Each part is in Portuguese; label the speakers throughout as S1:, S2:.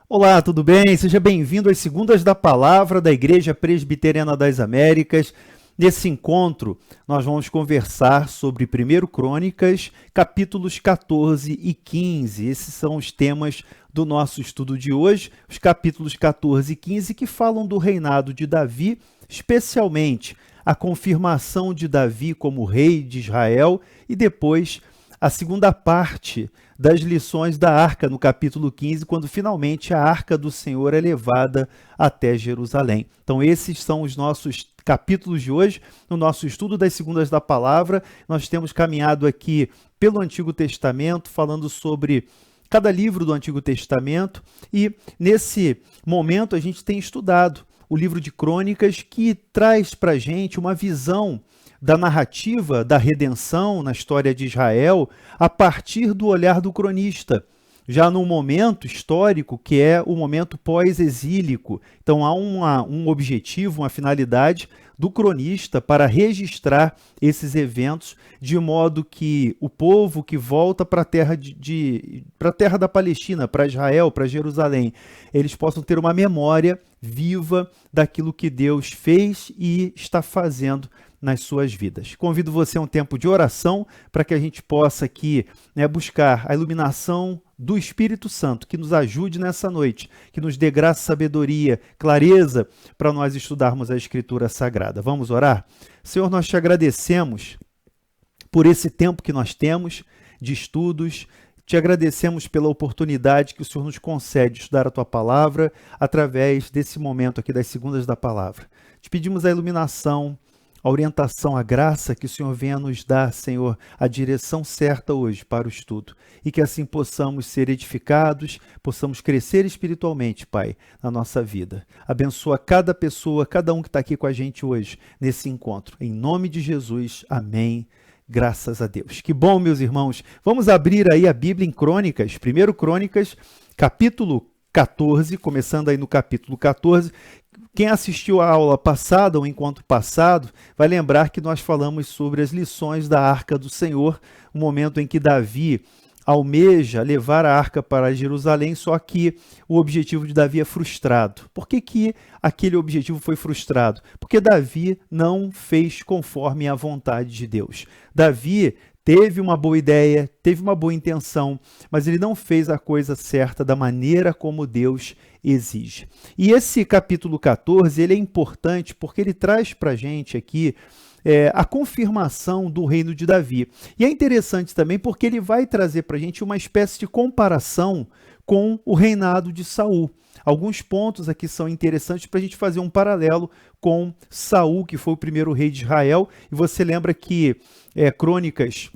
S1: Olá, tudo bem? Seja bem-vindo às Segundas da Palavra da Igreja Presbiteriana das Américas. Nesse encontro, nós vamos conversar sobre 1 Crônicas, capítulos 14 e 15. Esses são os temas do nosso estudo de hoje, os capítulos 14 e 15, que falam do reinado de Davi, especialmente a confirmação de Davi como rei de Israel e depois a segunda parte das lições da arca, no capítulo 15, quando finalmente a arca do Senhor é levada até Jerusalém. Então esses são os nossos capítulos de hoje, no nosso estudo das Segundas da Palavra. Nós temos caminhado aqui pelo Antigo Testamento, falando sobre cada livro do Antigo Testamento, e nesse momento a gente tem estudado o livro de Crônicas, que traz para a gente uma visão da narrativa da redenção na história de Israel a partir do olhar do cronista, já num momento histórico que é o momento pós-exílico. Então há um objetivo, uma finalidade do cronista para registrar esses eventos de modo que o povo que volta para a terra da Palestina, para Israel, para Jerusalém, eles possam ter uma memória viva daquilo que Deus fez e está fazendo nas suas vidas. Convido você a um tempo de oração para que a gente possa aqui buscar a iluminação do Espírito Santo, que nos ajude nessa noite, que nos dê graça, sabedoria, clareza para nós estudarmos a Escritura Sagrada. Vamos orar? Senhor, nós te agradecemos por esse tempo que nós temos de estudos. Te agradecemos pela oportunidade que o Senhor nos concede de estudar a Tua Palavra através desse momento aqui das Segundas da Palavra. Te pedimos a iluminação, a orientação, a graça que o Senhor venha nos dar, Senhor, a direção certa hoje para o estudo. E que assim possamos ser edificados, possamos crescer espiritualmente, Pai, na nossa vida. Abençoa cada pessoa, cada um que está aqui com a gente hoje, nesse encontro. Em nome de Jesus, amém. Graças a Deus. Que bom, meus irmãos. Vamos abrir aí a Bíblia em Crônicas. 1 Crônicas, capítulo 14, começando aí no capítulo 14. Quem assistiu à aula passada, ou encontro passado, vai lembrar que nós falamos sobre as lições da Arca do Senhor, o momento em que Davi almeja levar a arca para Jerusalém, só que o objetivo de Davi é frustrado. Por que aquele objetivo foi frustrado? Porque Davi não fez conforme a vontade de Deus. Davi teve uma boa ideia, teve uma boa intenção, mas ele não fez a coisa certa da maneira como Deus exige. E esse capítulo 14, ele é importante porque ele traz para a gente aqui a confirmação do reino de Davi. E é interessante também porque ele vai trazer para a gente uma espécie de comparação com o reinado de Saul. Alguns pontos aqui são interessantes para a gente fazer um paralelo com Saul, que foi o primeiro rei de Israel. E você lembra que Crônicas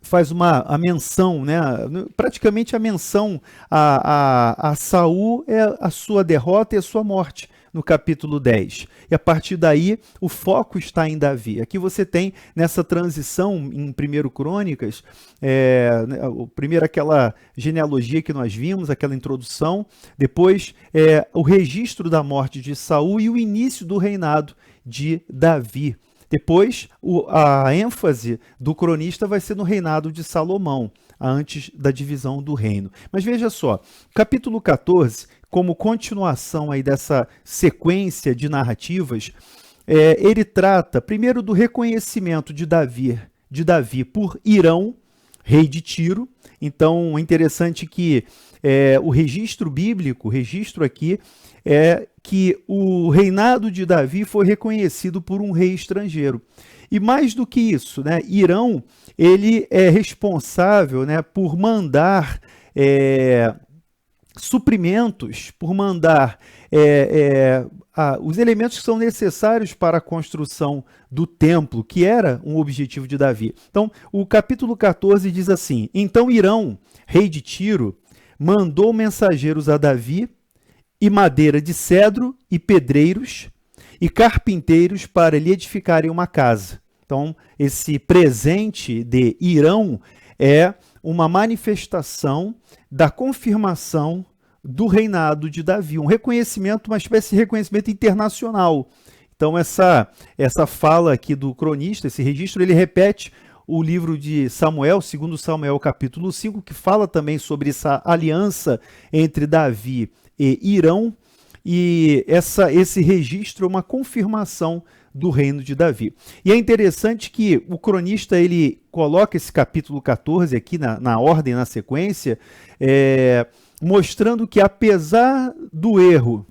S1: faz a menção, praticamente a menção a Saul é a sua derrota e a sua morte, no capítulo 10. E a partir daí, o foco está em Davi. Aqui você tem, nessa transição em 1 Crônicas, primeiro aquela genealogia que nós vimos, aquela introdução, depois o registro da morte de Saul e o início do reinado de Davi. Depois, a ênfase do cronista vai ser no reinado de Salomão, antes da divisão do reino. Mas veja só, capítulo 14, como continuação aí dessa sequência de narrativas, ele trata primeiro do reconhecimento de Davi por Hirão, rei de Tiro. Então é interessante que o registro bíblico, o registro aqui, é que o reinado de Davi foi reconhecido por um rei estrangeiro. E mais do que isso, Hirão, ele é responsável por mandar suprimentos, por mandar os elementos que são necessários para a construção do templo, que era um objetivo de Davi. Então, o capítulo 14 diz assim: Então Hirão, rei de Tiro, mandou mensageiros a Davi, e madeira de cedro, e pedreiros, e carpinteiros para lhe edificarem uma casa. Então, esse presente de Hirão é uma manifestação da confirmação do reinado de Davi, um reconhecimento, uma espécie de reconhecimento internacional. Então, essa fala aqui do cronista, esse registro, ele repete o livro de Samuel, 2 Samuel capítulo 5, que fala também sobre essa aliança entre Davi e Irão, e esse registro é uma confirmação do reino de Davi. E é interessante que o cronista ele coloca esse capítulo 14 aqui na ordem, na sequência, mostrando que apesar do erro,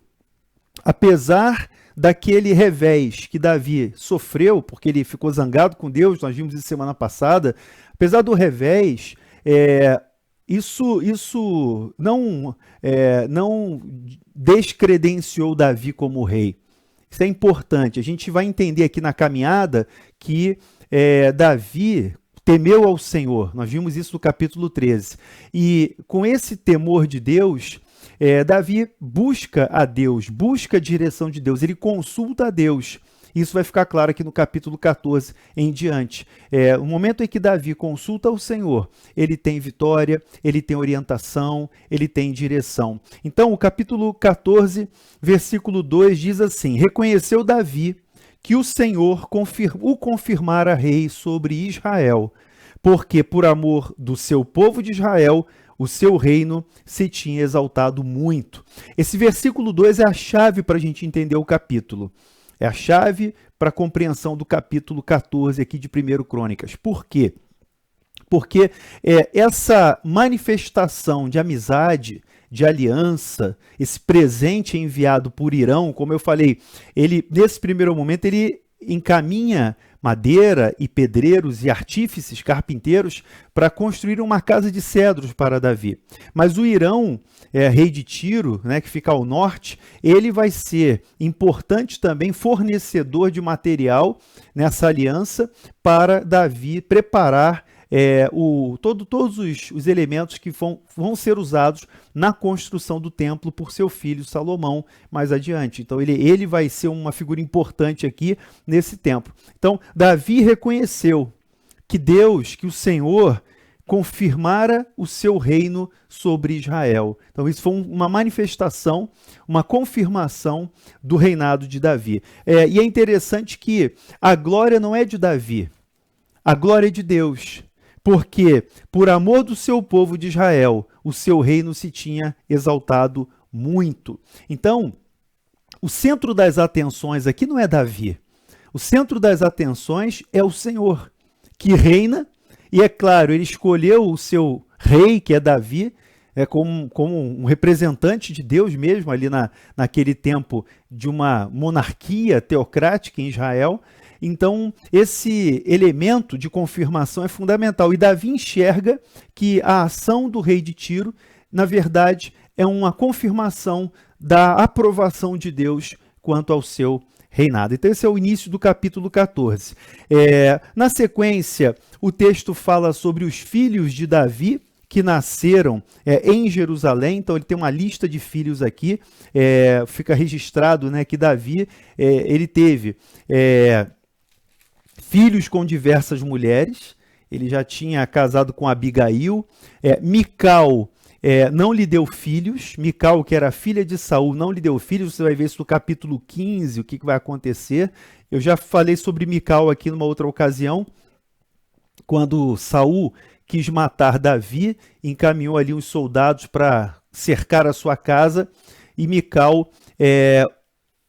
S1: apesar daquele revés que Davi sofreu, porque ele ficou zangado com Deus, nós vimos isso semana passada, apesar do revés, isso não descredenciou Davi como rei. Isso é importante. A gente vai entender aqui na caminhada que Davi temeu ao Senhor. Nós vimos isso no capítulo 13. E com esse temor de Deus, Davi busca a Deus, busca a direção de Deus, ele consulta a Deus. Isso vai ficar claro aqui no capítulo 14 em diante. No momento em que Davi consulta o Senhor, ele tem vitória, ele tem orientação, ele tem direção. Então, o capítulo 14, versículo 2 diz assim: reconheceu Davi que o Senhor o confirmara rei sobre Israel, porque por amor do seu povo de Israel, o seu reino se tinha exaltado muito. Esse versículo 2 é a chave para a gente entender o capítulo. É a chave para a compreensão do capítulo 14 aqui de 1 Crônicas. Por quê? Porque essa manifestação de amizade, de aliança, esse presente enviado por Irão, como eu falei, ele nesse primeiro momento ele encaminha madeira e pedreiros e artífices, carpinteiros, para construir uma casa de cedros para Davi. Mas o Irão, rei de Tiro, né, que fica ao norte, ele vai ser importante também fornecedor de material nessa aliança para Davi preparar todos os elementos que vão ser usados na construção do templo por seu filho Salomão mais adiante. Então ele vai ser uma figura importante aqui nesse tempo. Então Davi reconheceu que Deus, que o Senhor confirmara o seu reino sobre Israel. Então isso foi uma manifestação, uma confirmação do reinado de Davi. E é interessante que a glória não é de Davi, a glória é de Deus. Porque, por amor do seu povo de Israel, o seu reino se tinha exaltado muito. Então, o centro das atenções aqui não é Davi. O centro das atenções é o Senhor, que reina, e é claro, ele escolheu o seu rei, que é Davi, como um representante de Deus mesmo, ali naquele tempo de uma monarquia teocrática em Israel. Então, esse elemento de confirmação é fundamental. E Davi enxerga que a ação do rei de Tiro, na verdade, é uma confirmação da aprovação de Deus quanto ao seu reinado. Então, esse é o início do capítulo 14. Na sequência, o texto fala sobre os filhos de Davi, que nasceram em Jerusalém. Então ele tem uma lista de filhos aqui, fica registrado, né, que Davi ele teve filhos com diversas mulheres, ele já tinha casado com Abigail, Mical não lhe deu filhos, Mical, que era filha de Saul, não lhe deu filhos. Você vai ver isso no capítulo 15, o que vai acontecer. Eu já falei sobre Mical aqui numa outra ocasião, quando Saul quis matar Davi, encaminhou ali uns soldados para cercar a sua casa, e Mical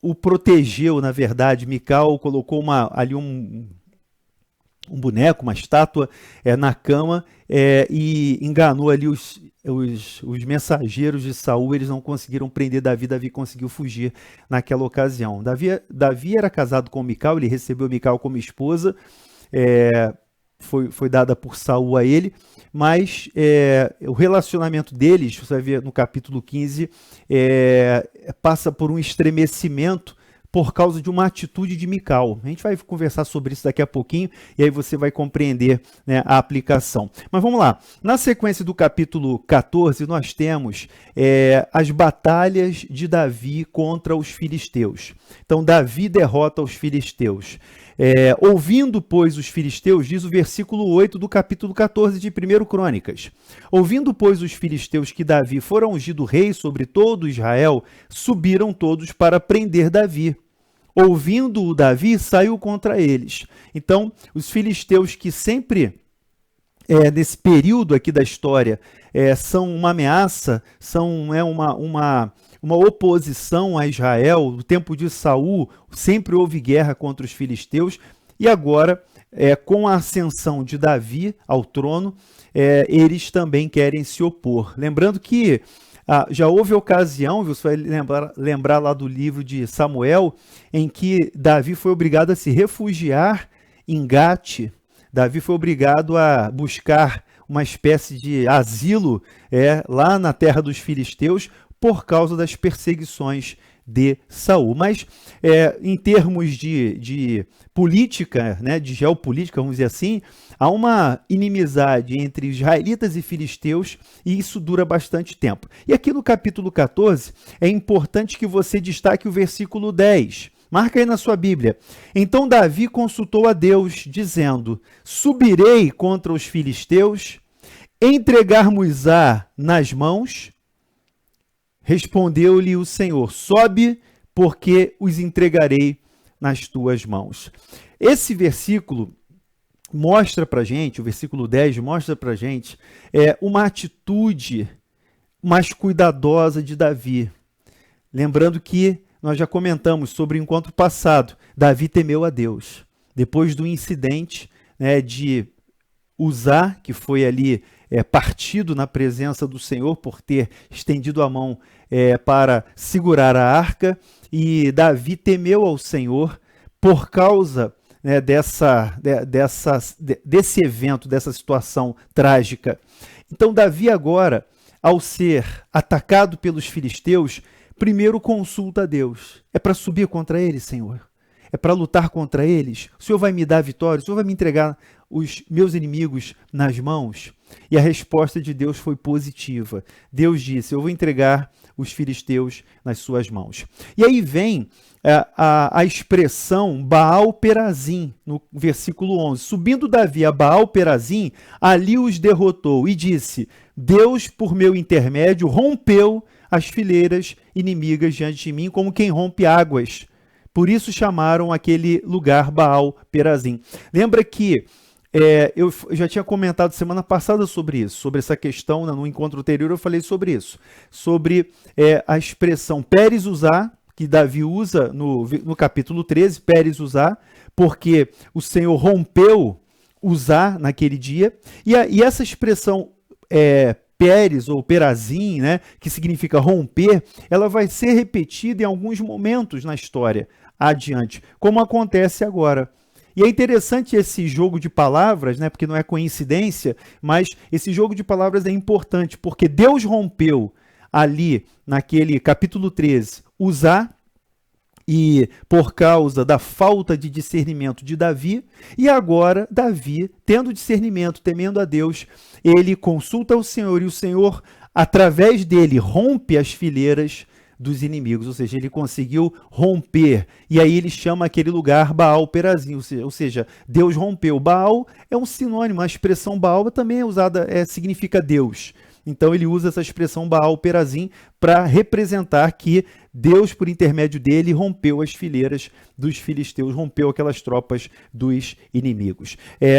S1: o protegeu, na verdade. Mical colocou ali um boneco, uma estátua na cama, e enganou ali os mensageiros de Saul. Eles não conseguiram prender Davi, Davi conseguiu fugir naquela ocasião. Davi era casado com Mical, ele recebeu Mical como esposa, foi dada por Saul a ele, mas o relacionamento deles, você vai ver no capítulo 15, passa por um estremecimento por causa de uma atitude de Mical. A gente vai conversar sobre isso daqui a pouquinho, e aí você vai compreender, né, a aplicação. Mas vamos lá. Na sequência do capítulo 14, nós temos as batalhas de Davi contra os filisteus. Então, Davi derrota os filisteus. Ouvindo, pois, os filisteus, diz o versículo 8 do capítulo 14 de 1 Crônicas. Ouvindo, pois, os filisteus que Davi fora ungido rei sobre todo Israel, subiram todos para prender Davi. ouvindo-o Davi, saiu contra eles. Então, os filisteus que sempre, nesse período aqui da história, são uma ameaça, são uma oposição a Israel. No tempo de Saul, sempre houve guerra contra os filisteus, e agora, com a ascensão de Davi ao trono, eles também querem se opor. Lembrando que já houve ocasião, você vai lembrar lá do livro de Samuel, em que Davi foi obrigado a se refugiar em Gate. Davi foi obrigado a buscar uma espécie de asilo lá na terra dos filisteus por causa das perseguições de Saul. Mas em termos de política, né, de geopolítica, vamos dizer assim, há uma inimizade entre israelitas e filisteus, e isso dura bastante tempo. E aqui no capítulo 14, é importante que você destaque o versículo 10. Marca aí na sua Bíblia. Então Davi consultou a Deus, dizendo: subirei contra os filisteus, entregar-mos-á nas mãos? Respondeu-lhe o Senhor: sobe, porque os entregarei nas tuas mãos. Esse versículo mostra para a gente, o versículo 10 mostra para a gente uma atitude mais cuidadosa de Davi. Lembrando que nós já comentamos sobre o encontro passado, Davi temeu a Deus. Depois do incidente de Uzá, que foi ali partido na presença do Senhor por ter estendido a mão para segurar a arca, e Davi temeu ao Senhor por causa desse evento, dessa situação trágica. Então Davi agora, ao ser atacado pelos filisteus, primeiro consulta a Deus. É para subir contra eles, Senhor? É para lutar contra eles? O Senhor vai me dar vitória? O Senhor vai me entregar os meus inimigos nas mãos? E a resposta de Deus foi positiva. Deus disse: eu vou entregar os filisteus nas suas mãos. E aí vem a expressão Baal Perazim, no versículo 11. Subindo Davi a Baal Perazim, ali os derrotou e disse: Deus, por meu intermédio, rompeu as fileiras inimigas diante de mim, como quem rompe águas. Por isso chamaram aquele lugar Baal Perazim. Lembra que eu já tinha comentado semana passada sobre isso, sobre essa questão, no encontro anterior eu falei sobre isso, sobre a expressão Peres Uzá, que Davi usa no capítulo 13, Peres Uzá, porque o Senhor rompeu Uzá naquele dia, e essa expressão Peres ou Perazim, né, que significa romper, ela vai ser repetida em alguns momentos na história adiante, como acontece agora. E é interessante esse jogo de palavras, né, porque não é coincidência, mas esse jogo de palavras é importante, porque Deus rompeu ali, naquele capítulo 13, Uzá, e por causa da falta de discernimento de Davi, e agora Davi, tendo discernimento, temendo a Deus, ele consulta o Senhor, e o Senhor, através dele, rompe as fileiras dos inimigos, ou seja, ele conseguiu romper, e aí ele chama aquele lugar Baal Perazim, ou seja, Deus rompeu. Baal é um sinônimo, a expressão Baal também é usada, significa Deus. Então ele usa essa expressão Baal Perazim para representar que Deus, por intermédio dele, rompeu as fileiras dos filisteus, rompeu aquelas tropas dos inimigos.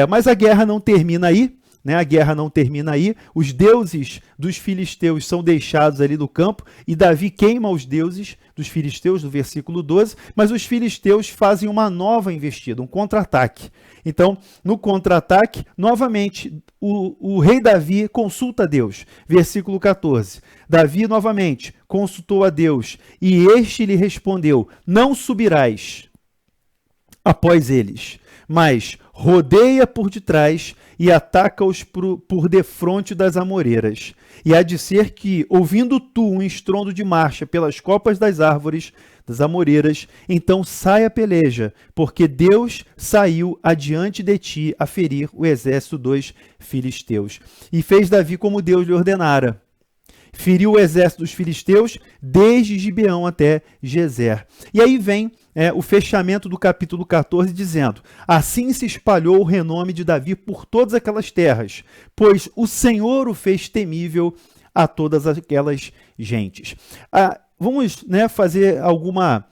S1: Mas a guerra não termina aí. A guerra não termina aí, os deuses dos filisteus são deixados ali no campo, e Davi queima os deuses dos filisteus, no versículo 12, mas os filisteus fazem uma nova investida, um contra-ataque. Então, no contra-ataque, novamente, o rei Davi consulta a Deus. Versículo 14, Davi novamente consultou a Deus, e este lhe respondeu: não subirás após eles, mas rodeia por detrás e ataca-os por defronte das amoreiras. E há de ser que, ouvindo tu um estrondo de marcha pelas copas das árvores das amoreiras, então sai a peleja, porque Deus saiu adiante de ti a ferir o exército dos filisteus. E fez Davi como Deus lhe ordenara. Feriu o exército dos filisteus desde Gibeão até Gezer. E aí vem o fechamento do capítulo 14 dizendo: assim se espalhou o renome de Davi por todas aquelas terras, pois o Senhor o fez temível a todas aquelas gentes. Vamos fazer alguma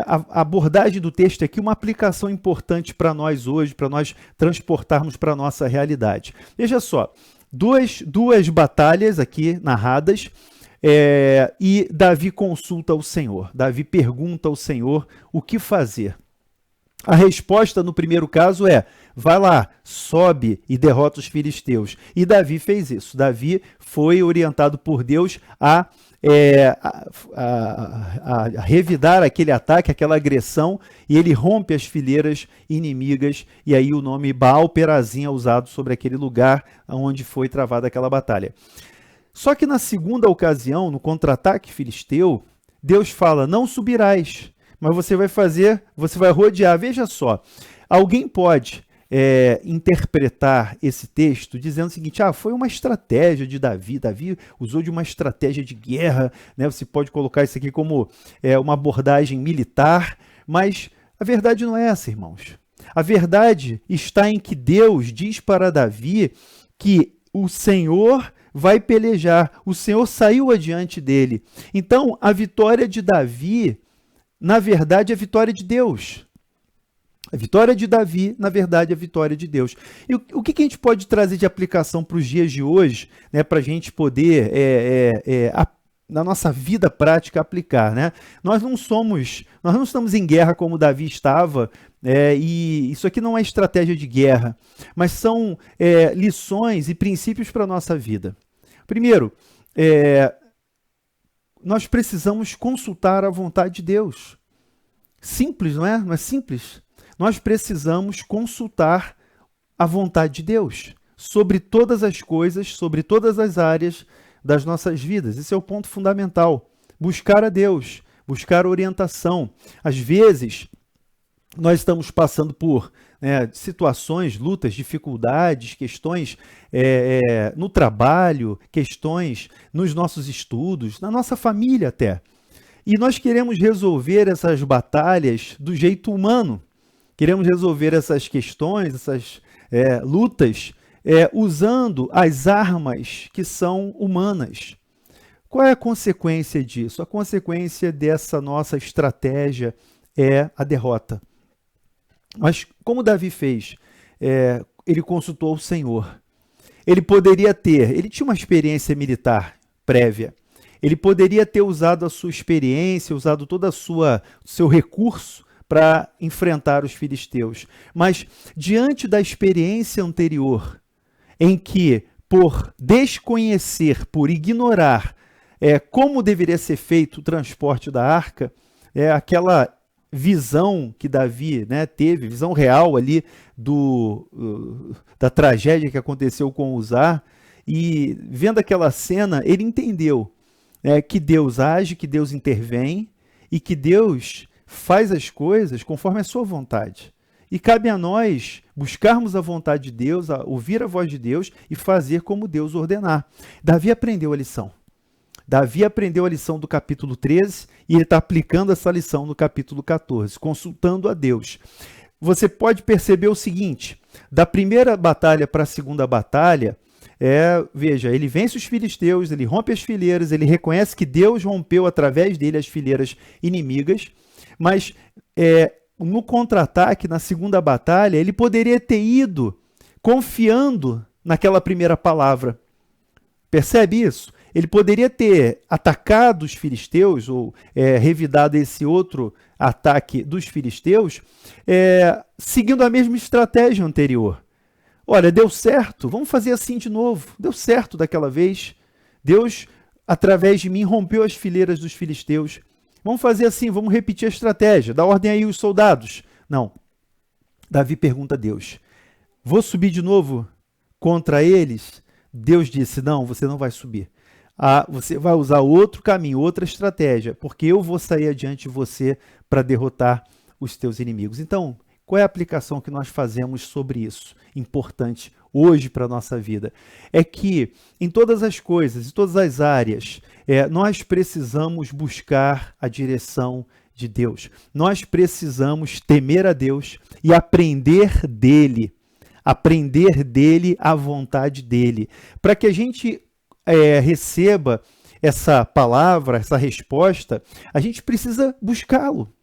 S1: a abordagem do texto aqui, uma aplicação importante para nós hoje, para nós transportarmos para a nossa realidade. Veja só, duas batalhas aqui narradas, e Davi consulta o Senhor. Davi pergunta ao Senhor o que fazer. A resposta no primeiro caso é: vai lá, sobe e derrota os filisteus. E Davi fez isso. Davi foi orientado por Deus a revidar aquele ataque, aquela agressão, e ele rompe as fileiras inimigas, e aí o nome Baal-Perazim é usado sobre aquele lugar onde foi travada aquela batalha. Só que na segunda ocasião, no contra-ataque filisteu, Deus fala: não subirás, mas você vai rodear. Veja só, alguém pode interpretar esse texto dizendo o seguinte: foi uma estratégia de Davi, Davi usou de uma estratégia de guerra, né? Você pode colocar isso aqui como uma abordagem militar, mas a verdade não é essa, irmãos. A verdade está em que Deus diz para Davi que o Senhor vai pelejar, o Senhor saiu adiante dele. Então, a vitória de Davi, na verdade, é a vitória de Deus. A vitória de Davi, na verdade, é a vitória de Deus. E o que a gente pode trazer de aplicação para os dias de hoje, né, para a gente poder, na nossa vida prática, aplicar, né? Nós não estamos em guerra como Davi estava, e isso aqui não é estratégia de guerra, mas são lições e princípios para a nossa vida. Primeiro, nós precisamos consultar a vontade de Deus. Simples, não é? Não é simples? Nós precisamos consultar a vontade de Deus sobre todas as coisas, sobre todas as áreas das nossas vidas. Esse é o ponto fundamental. Buscar a Deus, buscar orientação. Às vezes, nós estamos passando por situações, lutas, dificuldades, questões no trabalho, questões nos nossos estudos, na nossa família até. E nós queremos resolver essas batalhas do jeito humano. Queremos resolver essas questões, essas lutas, usando as armas que são humanas. Qual é a consequência disso? A consequência dessa nossa estratégia é a derrota. Mas como Davi fez? Ele consultou o Senhor. Ele tinha uma experiência militar prévia. Ele poderia ter usado a sua experiência, usado todo o seu recurso para enfrentar os filisteus. Mas diante da experiência anterior, em que, por desconhecer, por ignorar como deveria ser feito o transporte da arca, aquela visão que Davi teve, visão real ali da tragédia que aconteceu com Uzá, e vendo aquela cena, ele entendeu que Deus age, que Deus intervém e que Deus faz as coisas conforme a sua vontade. E cabe a nós buscarmos a vontade de Deus, ouvir a voz de Deus e fazer como Deus ordenar. Davi aprendeu a lição. Davi aprendeu a lição do capítulo 13 e ele está aplicando essa lição no capítulo 14, consultando a Deus. Você pode perceber o seguinte: da primeira batalha para a segunda batalha, veja, ele vence os filisteus, ele rompe as fileiras, ele reconhece que Deus rompeu através dele as fileiras inimigas, mas no contra-ataque, na segunda batalha, ele poderia ter ido confiando naquela primeira palavra. Percebe isso? Ele poderia ter atacado os filisteus, ou revidado esse outro ataque dos filisteus, seguindo a mesma estratégia anterior. Olha, deu certo, vamos fazer assim de novo. Deu certo daquela vez. Deus, através de mim, rompeu as fileiras dos filisteus. Vamos fazer assim, vamos repetir a estratégia. Dá ordem aí os soldados. Não. Davi pergunta a Deus: vou subir de novo contra eles? Deus disse: não, você não vai subir. Você vai usar outro caminho, outra estratégia, porque eu vou sair adiante de você para derrotar os teus inimigos. Então, qual é a aplicação que nós fazemos sobre isso? Importante hoje para a nossa vida. É que em todas as coisas, em todas as áreas, nós precisamos buscar a direção de Deus. Nós precisamos temer a Deus e aprender dele a vontade dele, para que a gente receba essa palavra, essa resposta. A gente precisa buscá-lo.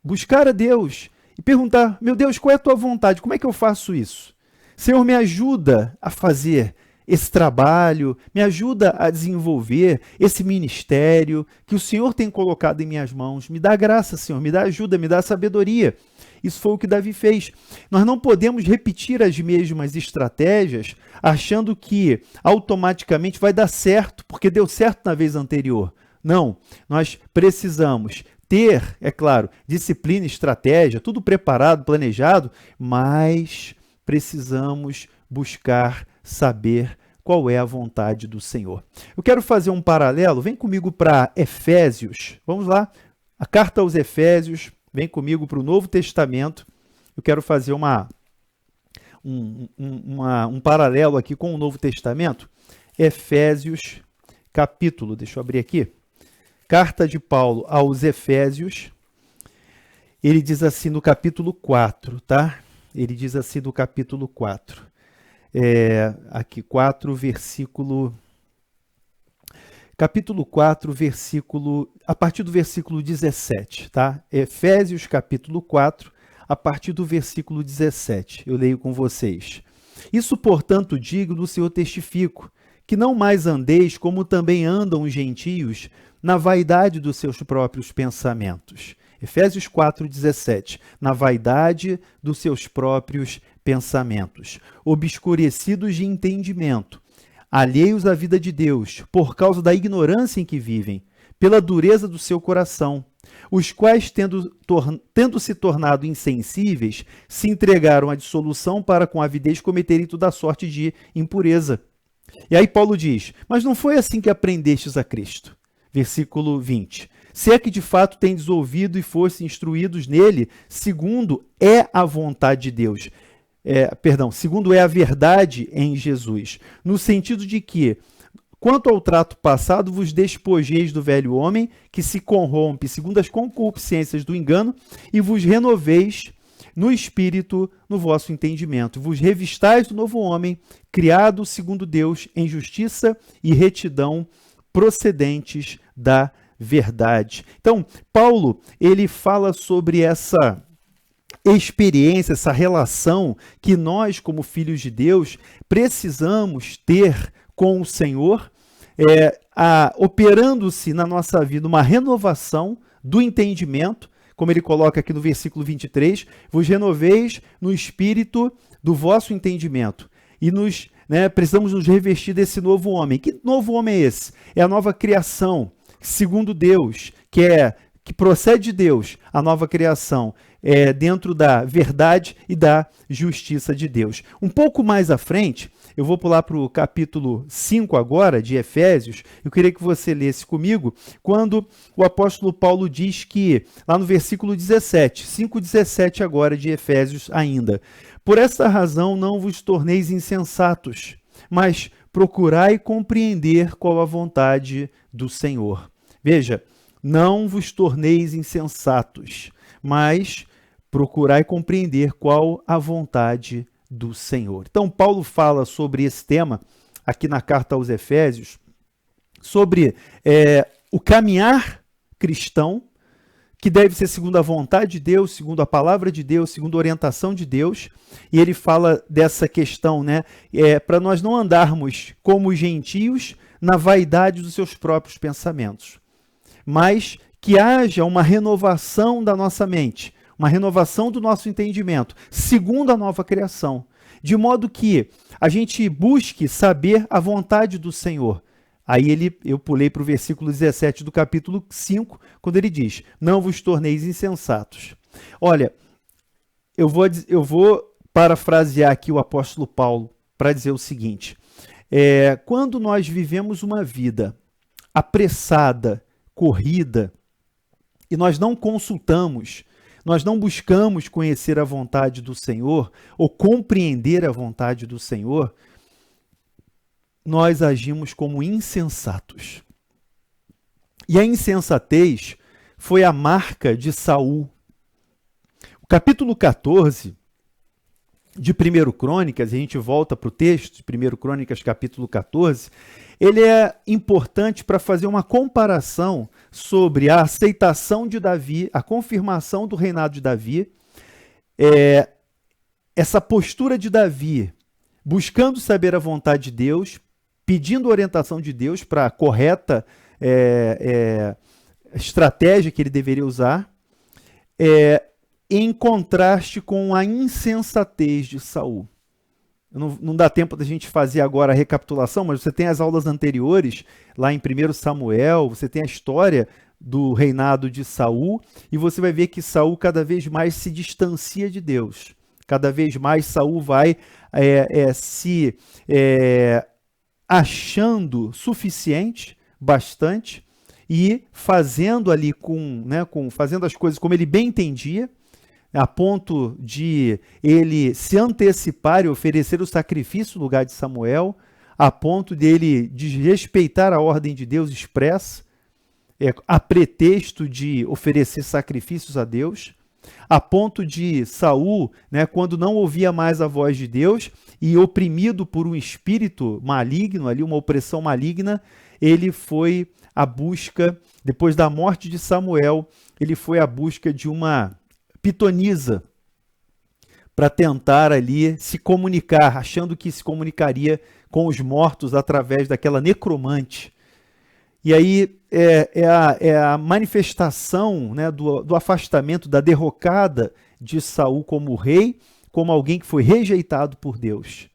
S1: buscar a Deus e perguntar: meu Deus, qual é a tua vontade? Como é que eu faço isso? Senhor, me ajuda a fazer esse trabalho, me ajuda a desenvolver esse ministério que o Senhor tem colocado em minhas mãos. Me dá graça, Senhor, me dá ajuda, me dá sabedoria. Isso foi o que Davi fez. Nós não podemos repetir as mesmas estratégias achando que automaticamente vai dar certo, porque deu certo na vez anterior. Não, nós precisamos ter, é claro, disciplina, estratégia, tudo preparado, planejado, mas precisamos buscar saber qual é a vontade do Senhor. Eu quero fazer um paralelo, vem comigo para Efésios, vamos lá, a carta aos Efésios, vem comigo para o Novo Testamento, eu quero fazer um paralelo aqui com o Novo Testamento, Efésios, capítulo, deixa eu abrir aqui, carta de Paulo aos Efésios, ele diz assim no capítulo 4, tá? Ele diz assim no capítulo 4, aqui 4, versículo... Capítulo 4, a partir do versículo 17, tá? Efésios, capítulo 4, a partir do versículo 17. Eu leio com vocês. Isso, portanto, digo, do Senhor testifico, que não mais andeis como também andam os gentios, na vaidade dos seus próprios pensamentos. Efésios 4, 17. Na vaidade dos seus próprios pensamentos, obscurecidos de entendimento, alheios à vida de Deus, por causa da ignorância em que vivem, pela dureza do seu coração, os quais, tendo se tornado insensíveis, se entregaram à dissolução para com avidez cometerem toda sorte de impureza. E aí Paulo diz, mas não foi assim que aprendestes a Cristo. Versículo 20. Se é que de fato tendes ouvido e foste instruídos nele, segundo é a vontade de Deus. Segundo é a verdade em Jesus, no sentido de que, quanto ao trato passado, vos despojeis do velho homem, que se corrompe segundo as concupiscências do engano, e vos renoveis no espírito, no vosso entendimento. Vos revistais do novo homem, criado segundo Deus, em justiça e retidão, procedentes da verdade. Então, Paulo, ele fala sobre essa experiência, essa relação que nós, como filhos de Deus, precisamos ter com o Senhor, operando-se na nossa vida uma renovação do entendimento, como ele coloca aqui no versículo 23, vos renoveis no espírito do vosso entendimento. E precisamos nos revestir desse novo homem. Que novo homem é esse? É a nova criação, segundo Deus, que procede de Deus, a nova criação, dentro da verdade e da justiça de Deus. Um pouco mais à frente, eu vou pular para o capítulo 5 agora, de Efésios, eu queria que você lesse comigo, quando o apóstolo Paulo diz que, lá no versículo 17, 5:17 agora de Efésios ainda, por essa razão não vos torneis insensatos, mas procurai compreender qual a vontade do Senhor. Veja, não vos torneis insensatos, mas procurai compreender qual a vontade do Senhor. Então, Paulo fala sobre esse tema, aqui na carta aos Efésios, sobre o caminhar cristão, que deve ser segundo a vontade de Deus, segundo a palavra de Deus, segundo a orientação de Deus, e ele fala dessa questão, para nós não andarmos como gentios na vaidade dos seus próprios pensamentos, mas que haja uma renovação da nossa mente, uma renovação do nosso entendimento, segundo a nova criação, de modo que a gente busque saber a vontade do Senhor. Aí eu pulei para o versículo 17 do capítulo 5, quando ele diz, não vos torneis insensatos. Olha, eu vou parafrasear aqui o apóstolo Paulo para dizer o seguinte, quando nós vivemos uma vida apressada, corrida, e nós não consultamos, nós não buscamos conhecer a vontade do Senhor, ou compreender a vontade do Senhor, nós agimos como insensatos. E a insensatez foi a marca de Saul. O capítulo 14 de 1 Crônicas, e a gente volta para o texto de 1 Crônicas capítulo 14, ele é importante para fazer uma comparação sobre a aceitação de Davi, a confirmação do reinado de Davi, essa postura de Davi, buscando saber a vontade de Deus, pedindo orientação de Deus para a correta estratégia que ele deveria usar, em contraste com a insensatez de Saul. Não dá tempo da gente fazer agora a recapitulação, mas você tem as aulas anteriores, lá em 1 Samuel, você tem a história do reinado de Saul, e você vai ver que Saul cada vez mais se distancia de Deus. Cada vez mais Saul vai se achando suficiente, bastante, e fazendo ali fazendo as coisas como ele bem entendia, a ponto de ele se antecipar e oferecer o sacrifício no lugar de Samuel, a ponto de ele desrespeitar a ordem de Deus expressa, a pretexto de oferecer sacrifícios a Deus, a ponto de Saul, quando não ouvia mais a voz de Deus e oprimido por um espírito maligno, ali uma opressão maligna, ele foi à busca, depois da morte de Samuel, ele foi à busca de uma pitonisa para tentar ali se comunicar, achando que se comunicaria com os mortos através daquela necromante. E aí é a manifestação do afastamento, da derrocada de Saul como rei, como alguém que foi rejeitado por Deus.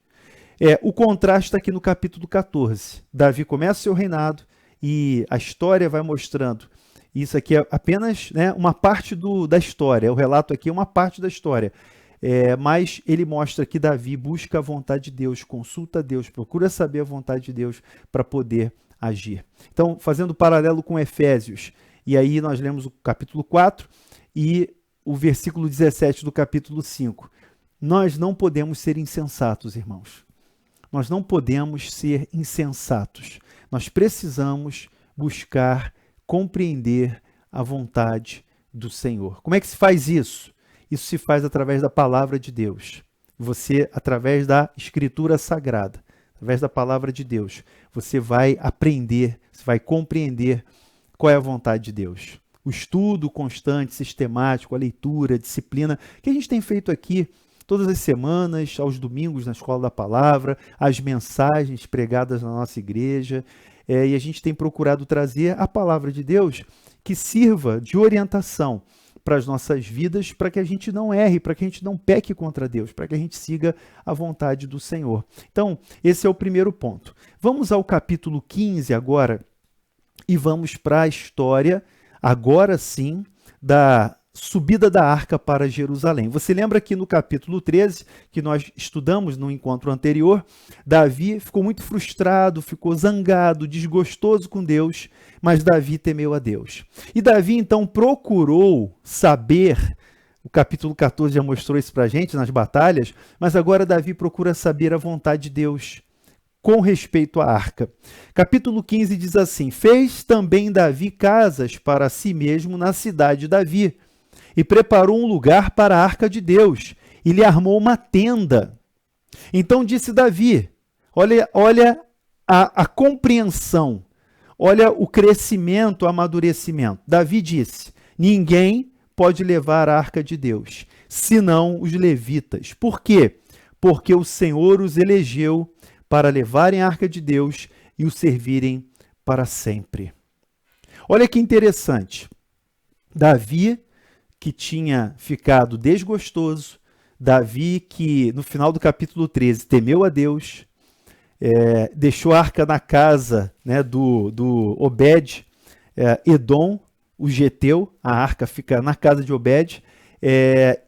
S1: O contraste está aqui no capítulo 14. Davi começa seu reinado e a história vai mostrando. Isso aqui é apenas uma parte da história. O relato aqui é uma parte da história. Mas ele mostra que Davi busca a vontade de Deus, consulta a Deus, procura saber a vontade de Deus para poder agir. Então, fazendo paralelo com Efésios, e aí nós lemos o capítulo 4 e o versículo 17 do capítulo 5. Nós não podemos ser insensatos, irmãos. Nós não podemos ser insensatos. Nós precisamos buscar compreender a vontade do Senhor. Como é que se faz isso? Isso se faz através da palavra de Deus. Você, através da Escritura Sagrada, através da palavra de Deus, você vai aprender, você vai compreender qual é a vontade de Deus. O estudo constante, sistemático, a leitura, a disciplina, que a gente tem feito aqui todas as semanas, aos domingos na Escola da Palavra, as mensagens pregadas na nossa igreja, e a gente tem procurado trazer a palavra de Deus que sirva de orientação para as nossas vidas, para que a gente não erre, para que a gente não peque contra Deus, para que a gente siga a vontade do Senhor. Então, esse é o primeiro ponto. Vamos ao capítulo 15 agora e vamos para a história, agora sim, da subida da arca para Jerusalém. Você lembra que no capítulo 13, que nós estudamos no encontro anterior, Davi ficou muito frustrado, ficou zangado, desgostoso com Deus, mas Davi temeu a Deus. E Davi então procurou saber, o capítulo 14 já mostrou isso para a gente nas batalhas, mas agora Davi procura saber a vontade de Deus com respeito à arca. Capítulo 15 diz assim: fez também Davi casas para si mesmo na cidade de Davi, e preparou um lugar para a arca de Deus, e lhe armou uma tenda. Então disse Davi, olha a compreensão, olha o crescimento, o amadurecimento. Davi disse, ninguém pode levar a arca de Deus, senão os levitas. Por quê? Porque o Senhor os elegeu para levarem a arca de Deus e o servirem para sempre. Olha que interessante. Davi, que tinha ficado desgostoso, Davi, que no final do capítulo 13 temeu a Deus, deixou a arca na casa do Obed, Edom, o Geteu, a arca fica na casa de Obed,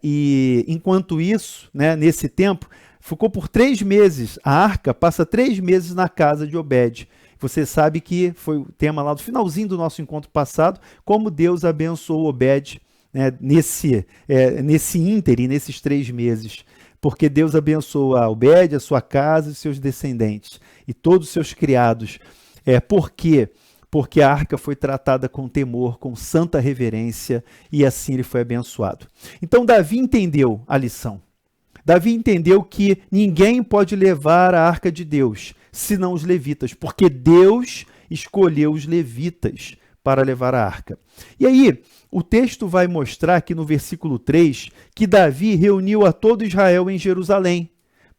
S1: e enquanto isso, nesse tempo, ficou por 3 meses, a arca passa 3 meses na casa de Obed. Você sabe que foi o tema lá do finalzinho do nosso encontro passado, como Deus abençoou Obed, nesse ínterim, nesses 3 meses, porque Deus abençoou a Obed, a sua casa e seus descendentes, e todos os seus criados. Por quê? Porque a arca foi tratada com temor, com santa reverência, e assim ele foi abençoado. Então Davi entendeu a lição. Davi entendeu que ninguém pode levar a arca de Deus, senão os levitas, porque Deus escolheu os levitas para levar a arca. E aí, o texto vai mostrar aqui no versículo 3 que Davi reuniu a todo Israel em Jerusalém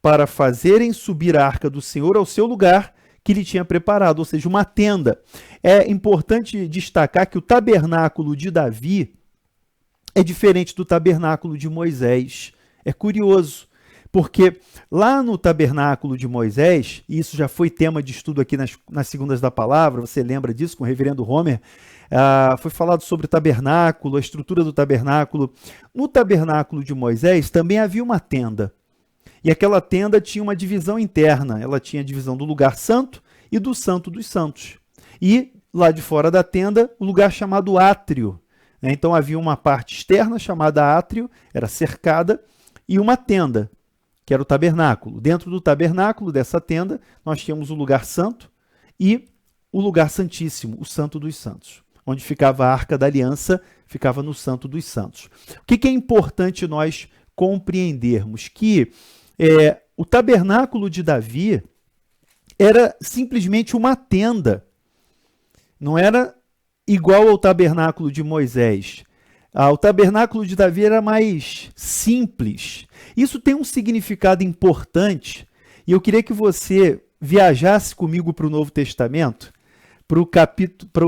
S1: para fazerem subir a arca do Senhor ao seu lugar que ele tinha preparado, ou seja, uma tenda. É importante destacar que o tabernáculo de Davi é diferente do tabernáculo de Moisés. É curioso, porque lá no tabernáculo de Moisés, e isso já foi tema de estudo aqui nas Segundas da Palavra, você lembra disso com o reverendo Homer, foi falado sobre o tabernáculo, a estrutura do tabernáculo. No tabernáculo de Moisés também havia uma tenda, e aquela tenda tinha uma divisão interna, ela tinha a divisão do lugar santo e do santo dos santos. E lá de fora da tenda, o lugar chamado átrio. Então havia uma parte externa chamada átrio, era cercada, e uma tenda, que era o tabernáculo. Dentro do tabernáculo, dessa tenda, nós tínhamos o lugar santo e o lugar santíssimo, o santo dos santos. Onde ficava a arca da aliança, ficava no santo dos santos. O que é importante nós compreendermos? Que o tabernáculo de Davi era simplesmente uma tenda. Não era igual ao tabernáculo de Moisés. O tabernáculo de Davi era mais simples. Isso tem um significado importante, e eu queria que você viajasse comigo para o Novo Testamento,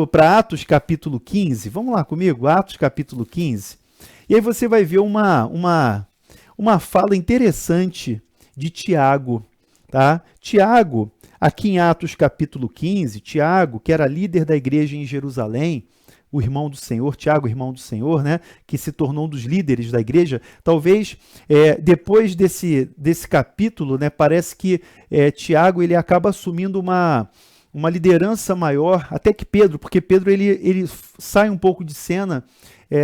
S1: para Atos capítulo 15. Vamos lá comigo, Atos capítulo 15. E aí você vai ver uma fala interessante de Tiago. Tá? Tiago, aqui em Atos capítulo 15, Tiago, que era líder da igreja em Jerusalém, o irmão do Senhor, Tiago, irmão do Senhor, né, que se tornou um dos líderes da igreja, talvez depois desse capítulo, né, parece que Tiago ele acaba assumindo uma liderança maior, até que Pedro, porque Pedro ele sai um pouco de cena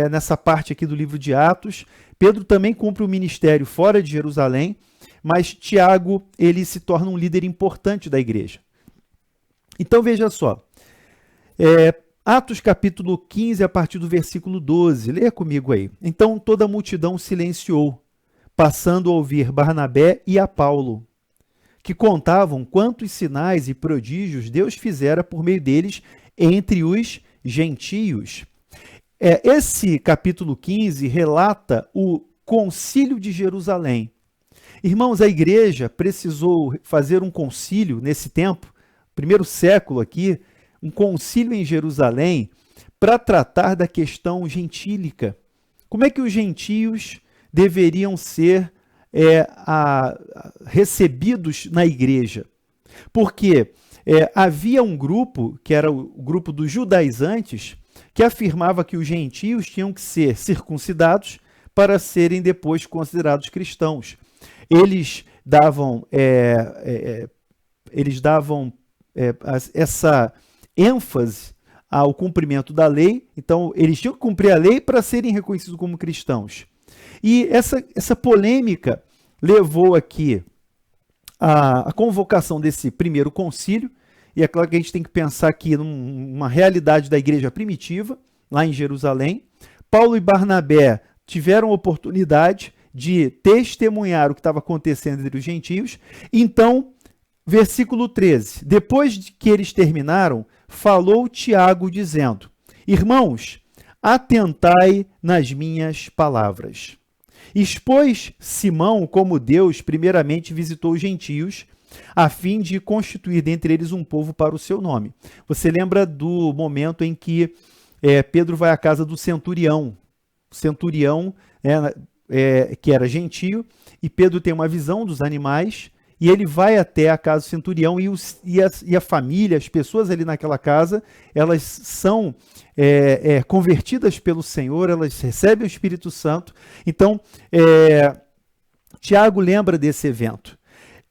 S1: nessa parte aqui do livro de Atos. Pedro também cumpre o ministério fora de Jerusalém, mas Tiago ele se torna um líder importante da igreja. Então veja só, Atos capítulo 15, a partir do versículo 12, leia comigo aí. Então toda a multidão silenciou, passando a ouvir Barnabé e a Paulo, que contavam quantos sinais e prodígios Deus fizera por meio deles entre os gentios. Esse capítulo 15 relata o concílio de Jerusalém. Irmãos, a igreja precisou fazer um concílio nesse tempo, primeiro século aqui, um concílio em Jerusalém para tratar da questão gentílica. Como é que os gentios deveriam ser recebidos na igreja? Porque havia um grupo, que era o grupo dos judaizantes, que afirmava que os gentios tinham que ser circuncidados para serem depois considerados cristãos. Eles davam essa ênfase ao cumprimento da lei, então eles tinham que cumprir a lei para serem reconhecidos como cristãos. E essa polêmica levou aqui a convocação desse primeiro concílio, e é claro que a gente tem que pensar aqui numa realidade da igreja primitiva, lá em Jerusalém. Paulo e Barnabé tiveram a oportunidade de testemunhar o que estava acontecendo entre os gentios. Então, versículo 13, depois que eles terminaram, falou Tiago dizendo: irmãos, atentai nas minhas palavras. Expôs Simão como Deus primeiramente visitou os gentios, a fim de constituir dentre eles um povo para o seu nome. Você lembra do momento em que Pedro vai à casa do centurião. O centurião, que era gentio, e Pedro tem uma visão dos animais, e ele vai até a casa do centurião, e a família, as pessoas ali naquela casa, elas são convertidas pelo Senhor, elas recebem o Espírito Santo. Então, Tiago lembra desse evento.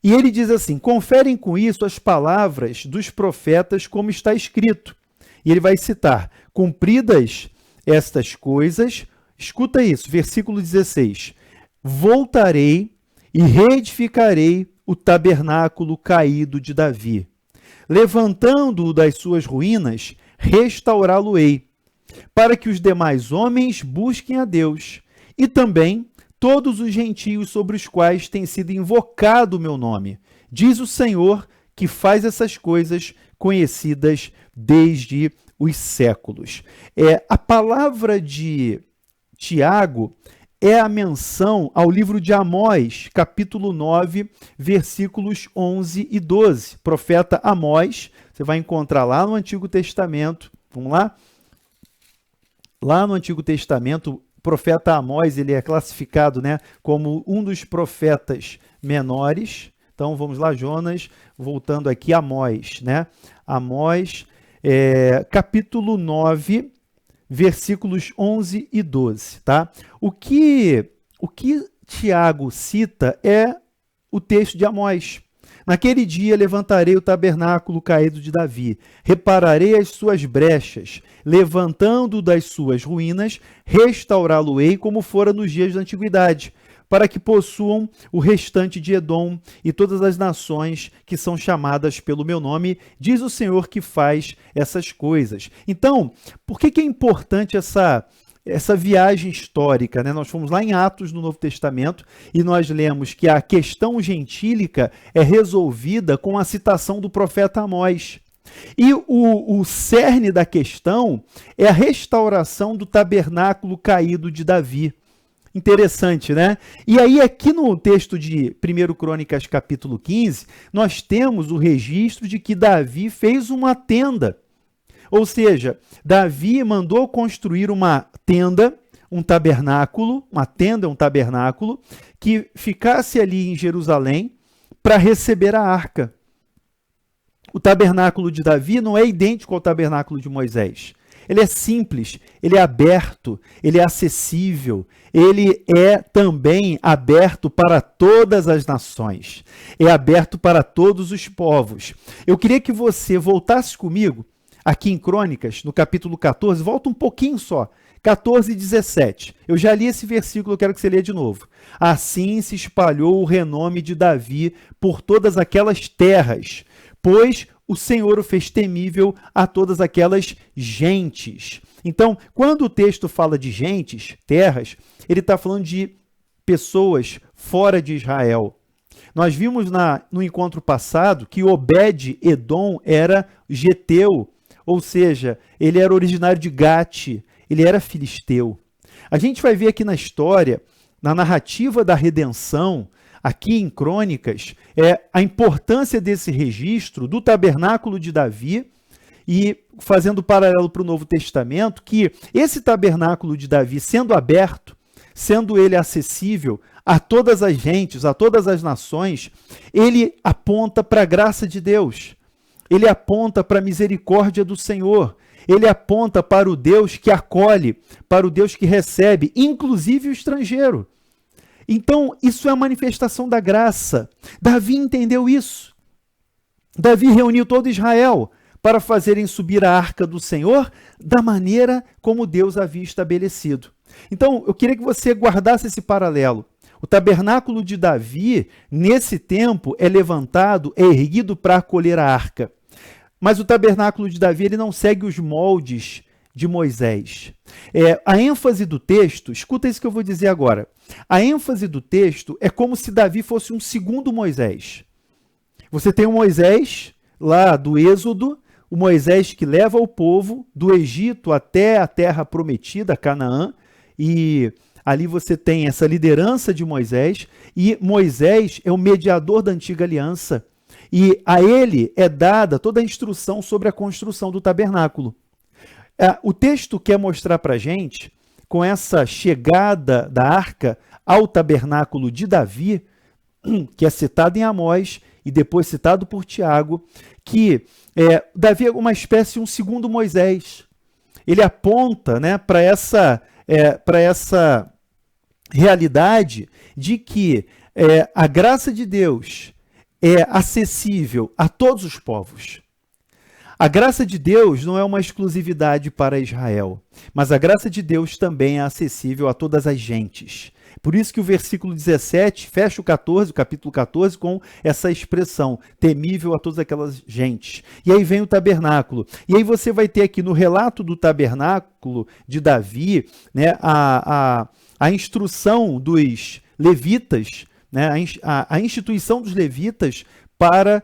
S1: E ele diz assim: conferem com isso as palavras dos profetas como está escrito. E ele vai citar: cumpridas estas coisas, escuta isso, versículo 16, voltarei e reedificarei o tabernáculo caído de Davi. Levantando-o das suas ruínas, restaurá-lo-ei, para que os demais homens busquem a Deus, e também todos os gentios sobre os quais tem sido invocado o meu nome. Diz o Senhor que faz essas coisas conhecidas desde os séculos. A palavra de Tiago é a menção ao livro de Amós, capítulo 9, versículos 11 e 12. Profeta Amós, você vai encontrar lá no Antigo Testamento. Vamos lá? Lá no Antigo Testamento, o profeta Amós, ele é classificado, né, como um dos profetas menores. Então, vamos lá, Jonas, voltando aqui, Amós, né? Amós, capítulo 9, versículos 11 e 12, tá? O que Tiago cita é o texto de Amós. Naquele dia levantarei o tabernáculo caído de Davi, repararei as suas brechas, levantando das suas ruínas, restaurá-lo-ei como fora nos dias da antiguidade, para que possuam o restante de Edom e todas as nações que são chamadas pelo meu nome, diz o Senhor que faz essas coisas. Então, por que é importante essa viagem histórica, né? Nós fomos lá em Atos, no Novo Testamento, e nós lemos que a questão gentílica é resolvida com a citação do profeta Amós. E o cerne da questão é a restauração do tabernáculo caído de Davi. Interessante, né? E aí, aqui no texto de 1 Crônicas, capítulo 15, nós temos o registro de que Davi fez uma tenda. Ou seja, Davi mandou construir uma tenda, um tabernáculo, uma tenda, um tabernáculo, que ficasse ali em Jerusalém para receber a arca. O tabernáculo de Davi não é idêntico ao tabernáculo de Moisés. Ele é simples, ele é aberto, ele é acessível, ele é também aberto para todas as nações, é aberto para todos os povos. Eu queria que você voltasse comigo aqui em Crônicas, no capítulo 14, volta um pouquinho só, 14 e 17. Eu já li esse versículo, eu quero que você leia de novo. Assim se espalhou o renome de Davi por todas aquelas terras, pois o Senhor o fez temível a todas aquelas gentes. Então, quando o texto fala de gentes, terras, ele está falando de pessoas fora de Israel. Nós vimos no encontro passado que Obed-Edom era geteu, ou seja, ele era originário de Gate, ele era filisteu. A gente vai ver aqui na história, na narrativa da redenção, aqui em Crônicas, a importância desse registro do tabernáculo de Davi e fazendo paralelo para o Novo Testamento, que esse tabernáculo de Davi sendo aberto, sendo ele acessível a todas as gentes, a todas as nações, ele aponta para a graça de Deus, ele aponta para a misericórdia do Senhor, ele aponta para o Deus que acolhe, para o Deus que recebe, inclusive o estrangeiro. Então, isso é a manifestação da graça. Davi entendeu isso. Davi reuniu todo Israel para fazerem subir a arca do Senhor da maneira como Deus havia estabelecido. Então, eu queria que você guardasse esse paralelo. O tabernáculo de Davi, nesse tempo, é levantado, é erguido para acolher a arca. Mas o tabernáculo de Davi ele não segue os moldes de Moisés. A ênfase do texto, escuta isso que eu vou dizer agora. A ênfase do texto é como se Davi fosse um segundo Moisés. Você tem o Moisés, lá do Êxodo, o Moisés que leva o povo do Egito até a terra prometida, Canaã, e ali você tem essa liderança de Moisés, e Moisés é o mediador da antiga aliança, e a ele é dada toda a instrução sobre a construção do tabernáculo. O texto quer mostrar para a gente, com essa chegada da arca ao tabernáculo de Davi, que é citado em Amós e depois citado por Tiago, que Davi é uma espécie de um segundo Moisés. Ele aponta, né, para essa realidade de que a graça de Deus é acessível a todos os povos. A graça de Deus não é uma exclusividade para Israel, mas a graça de Deus também é acessível a todas as gentes. Por isso que o versículo 17 fecha o capítulo 14, com essa expressão, temível a todas aquelas gentes. E aí vem o tabernáculo. E aí você vai ter aqui no relato do tabernáculo de Davi, né, a instrução dos levitas, né, a instituição dos levitas para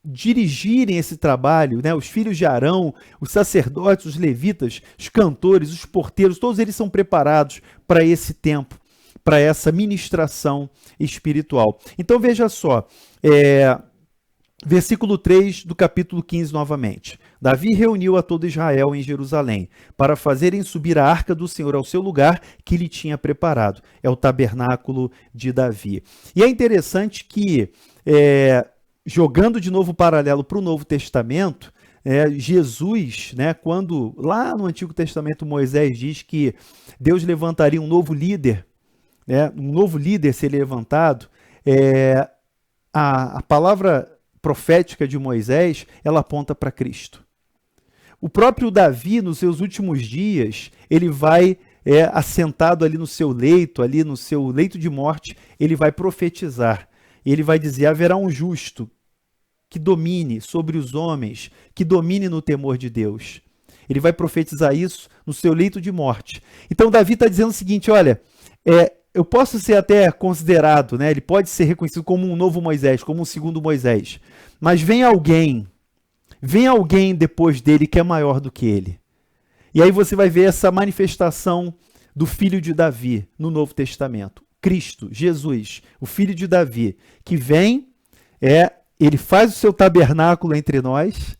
S1: dirigirem esse trabalho, né? Os filhos de Arão, os sacerdotes, os levitas, os cantores, os porteiros, todos eles são preparados para esse tempo, para essa ministração espiritual. Então veja só, versículo 3 do capítulo 15 novamente. Davi reuniu a todo Israel em Jerusalém para fazerem subir a arca do Senhor ao seu lugar que lhe tinha preparado. É o tabernáculo de Davi. E é interessante que jogando de novo o paralelo para o Novo Testamento, Jesus, né, quando lá no Antigo Testamento Moisés diz que Deus levantaria um novo líder, um novo líder seria levantado, a palavra profética de Moisés, ela aponta para Cristo. O próprio Davi, nos seus últimos dias, ele vai assentado ali no seu leito de morte, ele vai profetizar. Ele vai dizer, haverá um justo que domine sobre os homens, que domine no temor de Deus. Ele vai profetizar isso no seu leito de morte. Então, Davi está dizendo o seguinte, olha, eu posso ser até considerado, né, ele pode ser reconhecido como um novo Moisés, como um segundo Moisés, mas vem alguém depois dele que é maior do que ele. E aí você vai ver essa manifestação do filho de Davi no Novo Testamento. Cristo, Jesus, o filho de Davi, que vem, ele faz o seu tabernáculo entre nós,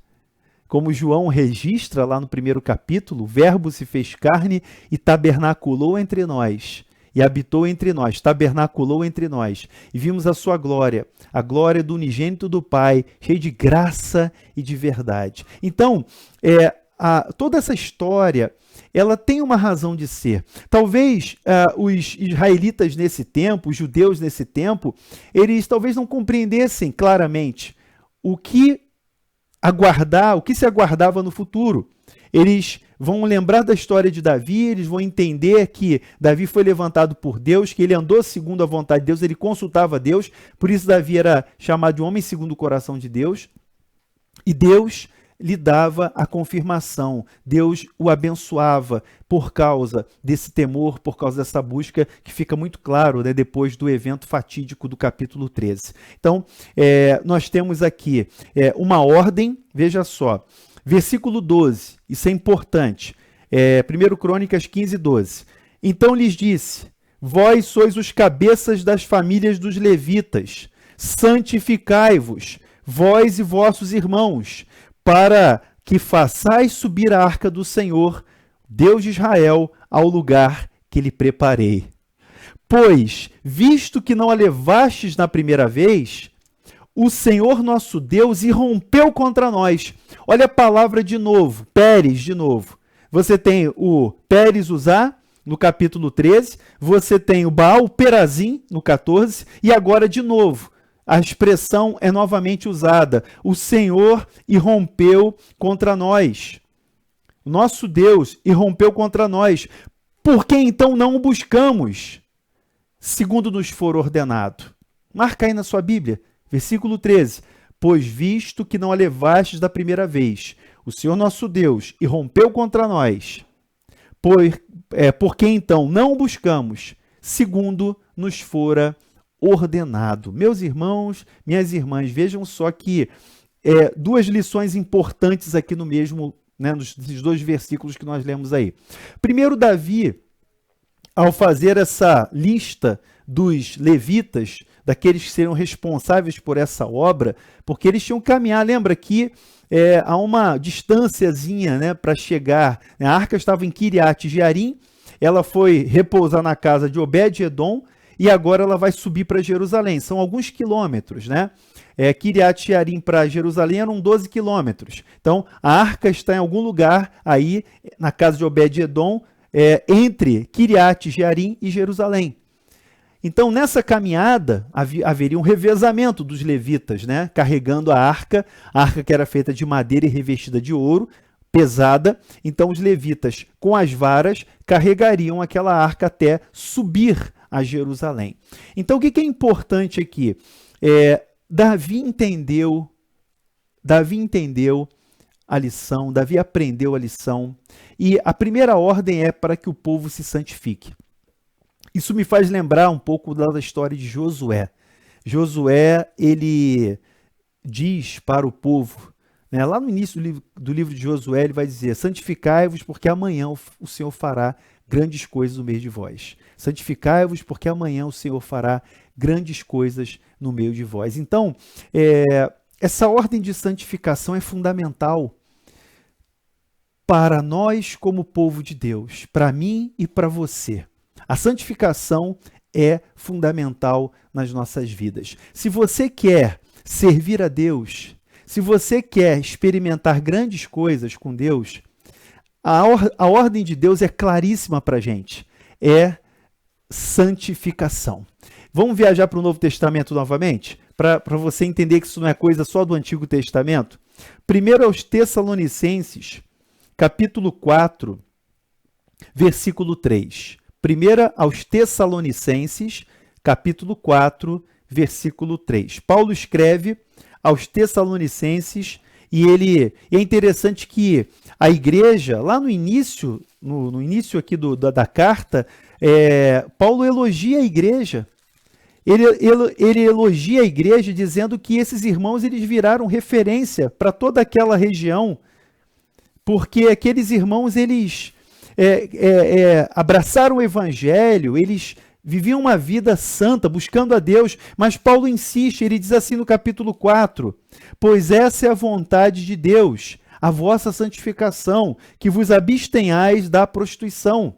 S1: como João registra lá no primeiro capítulo, o verbo se fez carne e tabernaculou entre nós, e habitou entre nós, tabernaculou entre nós, e vimos a sua glória, a glória do unigênito do Pai, cheio de graça e de verdade. Então, toda essa história, ela tem uma razão de ser. Talvez os israelitas nesse tempo, os judeus nesse tempo, eles talvez não compreendessem claramente o que se aguardava no futuro. Eles vão lembrar da história de Davi, eles vão entender que Davi foi levantado por Deus, que ele andou segundo a vontade de Deus, ele consultava Deus, por isso Davi era chamado de homem segundo o coração de Deus, e Deus lhe dava a confirmação, Deus o abençoava por causa desse temor, por causa dessa busca, que fica muito claro, né, depois do evento fatídico do capítulo 13. Então, nós temos aqui uma ordem, veja só, versículo 12, isso é importante, 1 Crônicas 15, 12. Então lhes disse, vós sois os cabeças das famílias dos levitas, santificai-vos, vós e vossos irmãos, para que façais subir a arca do Senhor, Deus de Israel, ao lugar que lhe preparei. Pois, visto que não a levastes na primeira vez, o Senhor nosso Deus irrompeu contra nós. Olha a palavra de novo, Pérez de novo. Você tem o Pérez Uzá, no capítulo 13, você tem o Baal Perazim, no 14, e agora de novo, a expressão é novamente usada. O Senhor irrompeu contra nós. O nosso Deus irrompeu contra nós. Por que então não o buscamos? Segundo nos for ordenado. Marca aí na sua Bíblia, versículo 13. Pois visto que não a levastes da primeira vez, o Senhor nosso Deus irrompeu contra nós. Por que então não o buscamos? Segundo nos fora ordenado. Meus irmãos, minhas irmãs, vejam só que duas lições importantes aqui no mesmo, né, nesses dois versículos que nós lemos aí. Primeiro, Davi, ao fazer essa lista dos levitas, daqueles que seriam responsáveis por essa obra, porque eles tinham que caminhar, lembra que há uma distânciazinha, né, para chegar, a arca estava em Kiriat Jearim, ela foi repousar na casa de Obed-Edom, e agora ela vai subir para Jerusalém. São alguns quilômetros, né? Kiriat Jearim para Jerusalém eram 12 quilômetros. Então, a arca está em algum lugar aí, na casa de Obed-Edom, entre Kiriat Jearim e Jerusalém. Então, nessa caminhada, haveria um revezamento dos levitas, né? Carregando a arca que era feita de madeira e revestida de ouro, pesada. Então, os levitas, com as varas, carregariam aquela arca até subir a Jerusalém. Então, o que é importante aqui? Davi entendeu a lição, Davi aprendeu a lição, e a primeira ordem é para que o povo se santifique. Isso me faz lembrar um pouco da história de Josué. Josué, ele diz para o povo, né, lá no início do livro de Josué, ele vai dizer: santificai-vos, porque amanhã o Senhor fará grandes coisas no meio de vós. Santificai-vos, porque amanhã o Senhor fará grandes coisas no meio de vós. Então, essa ordem de santificação é fundamental para nós como povo de Deus, para mim e para você. A santificação é fundamental nas nossas vidas. Se você quer servir a Deus, se você quer experimentar grandes coisas com Deus, a ordem de Deus é claríssima para a gente. É santificação. Vamos viajar para o Novo Testamento novamente? Para você entender que isso não é coisa só do Antigo Testamento. Primeiro aos Tessalonicenses, capítulo 4, versículo 3. Primeira aos Tessalonicenses, capítulo 4, versículo 3. Paulo escreve aos Tessalonicenses e é interessante que a igreja, lá no início, no início aqui da carta, Paulo elogia a igreja. Ele elogia a igreja dizendo que esses irmãos eles viraram referência para toda aquela região, porque aqueles irmãos eles abraçaram o evangelho, eles viviam uma vida santa, buscando a Deus, mas Paulo insiste, ele diz assim no capítulo 4, pois essa é a vontade de Deus, a vossa santificação, que vos abstenhais da prostituição.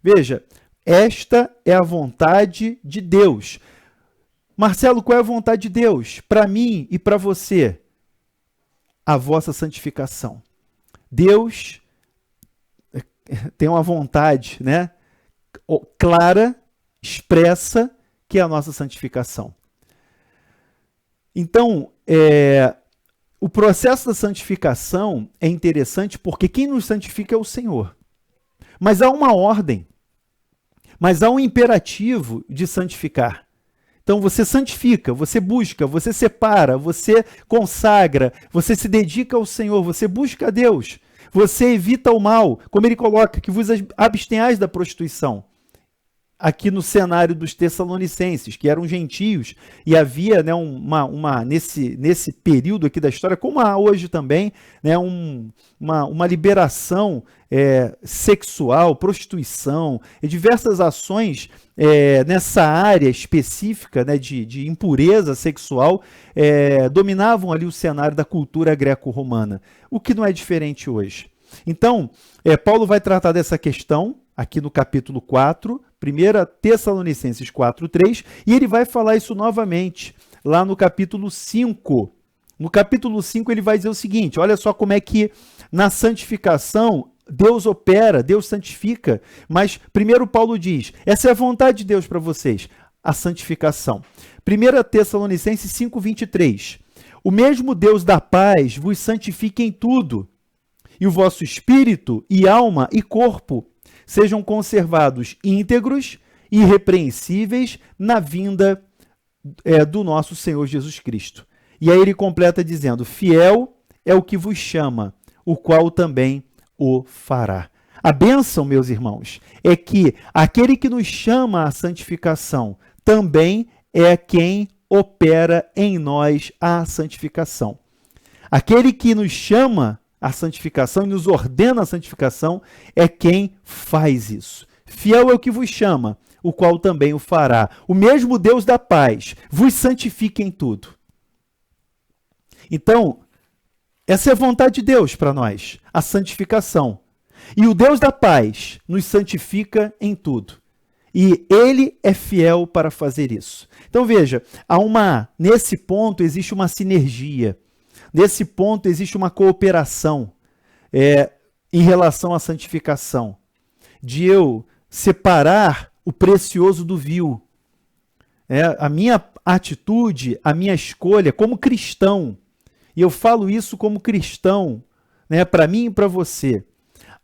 S1: Veja, esta é a vontade de Deus. Marcelo, qual é a vontade de Deus? Para mim e para você, a vossa santificação. Deus tem uma vontade, né, clara, expressa, que é a nossa santificação. Então, o processo da santificação é interessante porque quem nos santifica é o Senhor. Mas há uma ordem, mas há um imperativo de santificar. Então você santifica, você busca, você separa, você consagra, você se dedica ao Senhor, você busca a Deus, você evita o mal, como ele coloca, que vos abstenhais da prostituição. Aqui no cenário dos Tessalonicenses, que eram gentios, e havia, né, nesse período aqui da história, como há hoje também, né, uma liberação sexual, prostituição, e diversas ações nessa área específica, né, de impureza sexual, dominavam ali o cenário da cultura greco-romana, o que não é diferente hoje. Então, Paulo vai tratar dessa questão aqui no capítulo 4, 1 Tessalonicenses 4:3, e ele vai falar isso novamente lá no capítulo 5. No capítulo 5 ele vai dizer o seguinte, olha só como é que na santificação Deus opera, Deus santifica, mas primeiro Paulo diz, essa é a vontade de Deus para vocês, a santificação. 1 Tessalonicenses 5:23, o mesmo Deus da paz vos santifique em tudo, e o vosso espírito e alma e corpo sejam conservados íntegros e irrepreensíveis na vinda do nosso Senhor Jesus Cristo. E aí ele completa dizendo, fiel é o que vos chama, o qual também o fará. A bênção, meus irmãos, é que aquele que nos chama à santificação também é quem opera em nós a santificação. Aquele que nos chama à santificação e nos ordena a santificação é quem faz isso. Fiel é o que vos chama, o qual também o fará. O mesmo Deus da paz vos santifique em tudo. Então, essa é a vontade de Deus para nós, a santificação. E o Deus da paz nos santifica em tudo. E Ele é fiel para fazer isso. Então veja, nesse ponto existe uma sinergia. Nesse ponto existe uma cooperação em relação à santificação. De eu separar o precioso do vil. a minha atitude, a minha escolha como cristão, e eu falo isso como cristão, para mim e para você,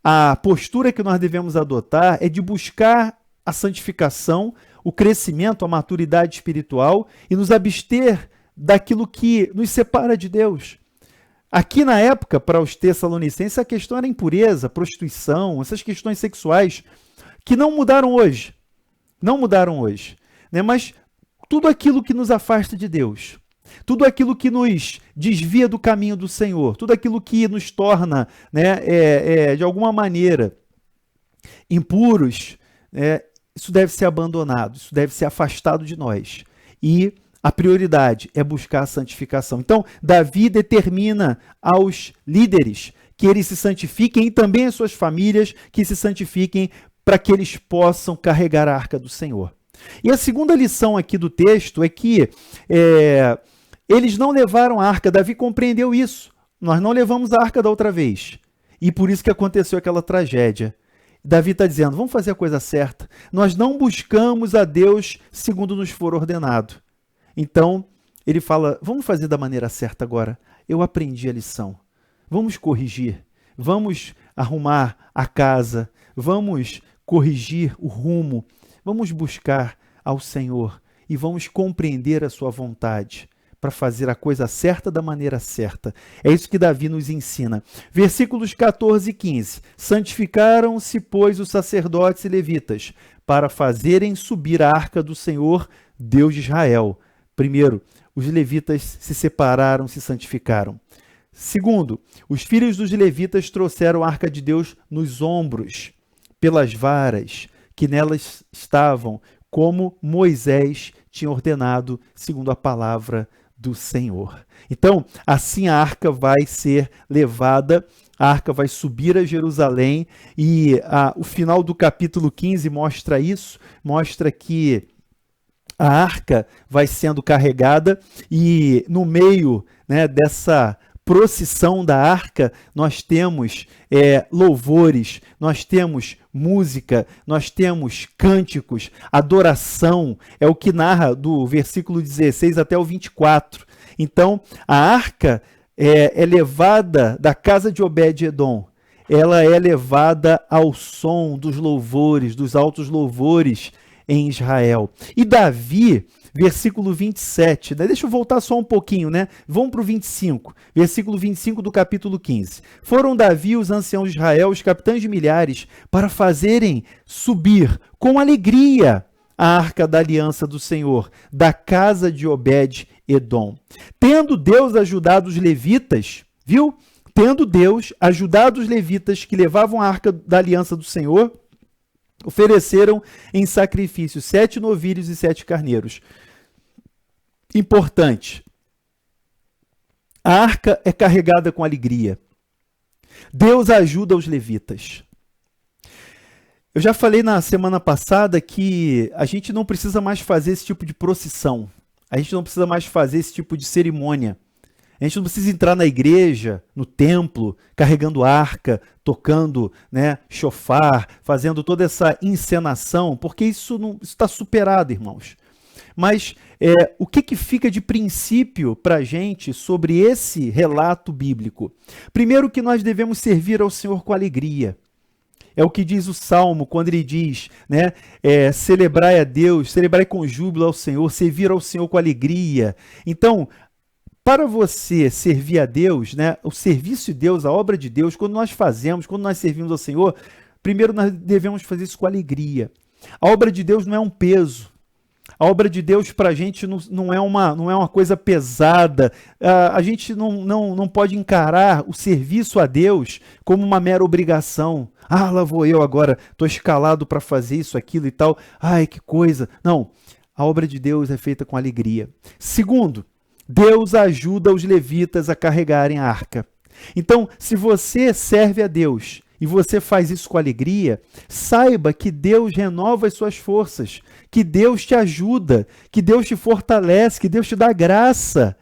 S1: a postura que nós devemos adotar é de buscar a santificação, o crescimento, a maturidade espiritual e nos abster daquilo que nos separa de Deus. Aqui na época, para os Tessalonicenses, a questão era impureza, prostituição, essas questões sexuais que não mudaram hoje. Não mudaram hoje. Mas tudo aquilo que nos afasta de Deus, tudo aquilo que nos desvia do caminho do Senhor, tudo aquilo que nos torna, de alguma maneira, impuros, isso deve ser abandonado, isso deve ser afastado de nós. E a prioridade é buscar a santificação. Então, Davi determina aos líderes que eles se santifiquem e também as suas famílias que se santifiquem para que eles possam carregar a arca do Senhor. E a segunda lição aqui do texto é que eles não levaram a arca. Davi compreendeu isso. Nós não levamos a arca da outra vez. E por isso que aconteceu aquela tragédia. Davi está dizendo, vamos fazer a coisa certa. Nós não buscamos a Deus segundo nos for ordenado. Então, ele fala, vamos fazer da maneira certa agora. Eu aprendi a lição. Vamos corrigir. Vamos arrumar a casa. Vamos corrigir o rumo. Vamos buscar ao Senhor e vamos compreender a sua vontade para fazer a coisa certa da maneira certa. É isso que Davi nos ensina. Versículos 14 e 15. Santificaram-se, pois, os sacerdotes e levitas para fazerem subir a arca do Senhor, Deus de Israel. Primeiro, os levitas se separaram, se santificaram. Segundo, os filhos dos levitas trouxeram a arca de Deus nos ombros, pelas varas que nelas estavam, como Moisés tinha ordenado, segundo a palavra do Senhor. Então, assim a arca vai ser levada, a arca vai subir a Jerusalém, e o final do capítulo 15 mostra isso, mostra que a arca vai sendo carregada, e no meio dessa procissão da arca, nós temos louvores, nós temos música, nós temos cânticos, adoração, é o que narra do versículo 16 até o 24. Então, a arca é levada da casa de Obed-Edom, ela é levada ao som dos louvores, dos altos louvores em Israel. E Davi, versículo 27, deixa eu voltar só um pouquinho, Vamos para o 25, versículo 25 do capítulo 15. Foram Davi, os anciãos de Israel, os capitães de milhares, para fazerem subir com alegria a arca da aliança do Senhor, da casa de Obed-Edom. Tendo Deus ajudado os levitas, viu? Tendo Deus ajudado os levitas que levavam a arca da aliança do Senhor, ofereceram em sacrifício 7 novilhos e 7 carneiros. Importante. A arca é carregada com alegria. Deus ajuda os levitas. Eu já falei na semana passada que a gente não precisa mais fazer esse tipo de procissão. A gente não precisa mais fazer esse tipo de cerimônia. A gente não precisa entrar na igreja, no templo, carregando arca, tocando chofar, fazendo toda essa encenação, porque isso está superado, irmãos. Mas o que fica de princípio para a gente sobre esse relato bíblico? Primeiro, que nós devemos servir ao Senhor com alegria. É o que diz o Salmo, quando ele diz, celebrai a Deus, celebrai com júbilo ao Senhor, servir ao Senhor com alegria. Então, para você servir a Deus, o serviço de Deus, a obra de Deus, quando nós servimos ao Senhor, primeiro nós devemos fazer isso com alegria. A obra de Deus não é um peso. A obra de Deus para a gente não é uma coisa pesada. A gente não pode encarar o serviço a Deus como uma mera obrigação. Lá vou eu agora, estou escalado para fazer isso, aquilo e tal. Ai, que coisa. Não, a obra de Deus é feita com alegria. Segundo, Deus ajuda os levitas a carregarem a arca. Então, se você serve a Deus e você faz isso com alegria, saiba que Deus renova as suas forças, que Deus te ajuda, que Deus te fortalece, que Deus te dá graça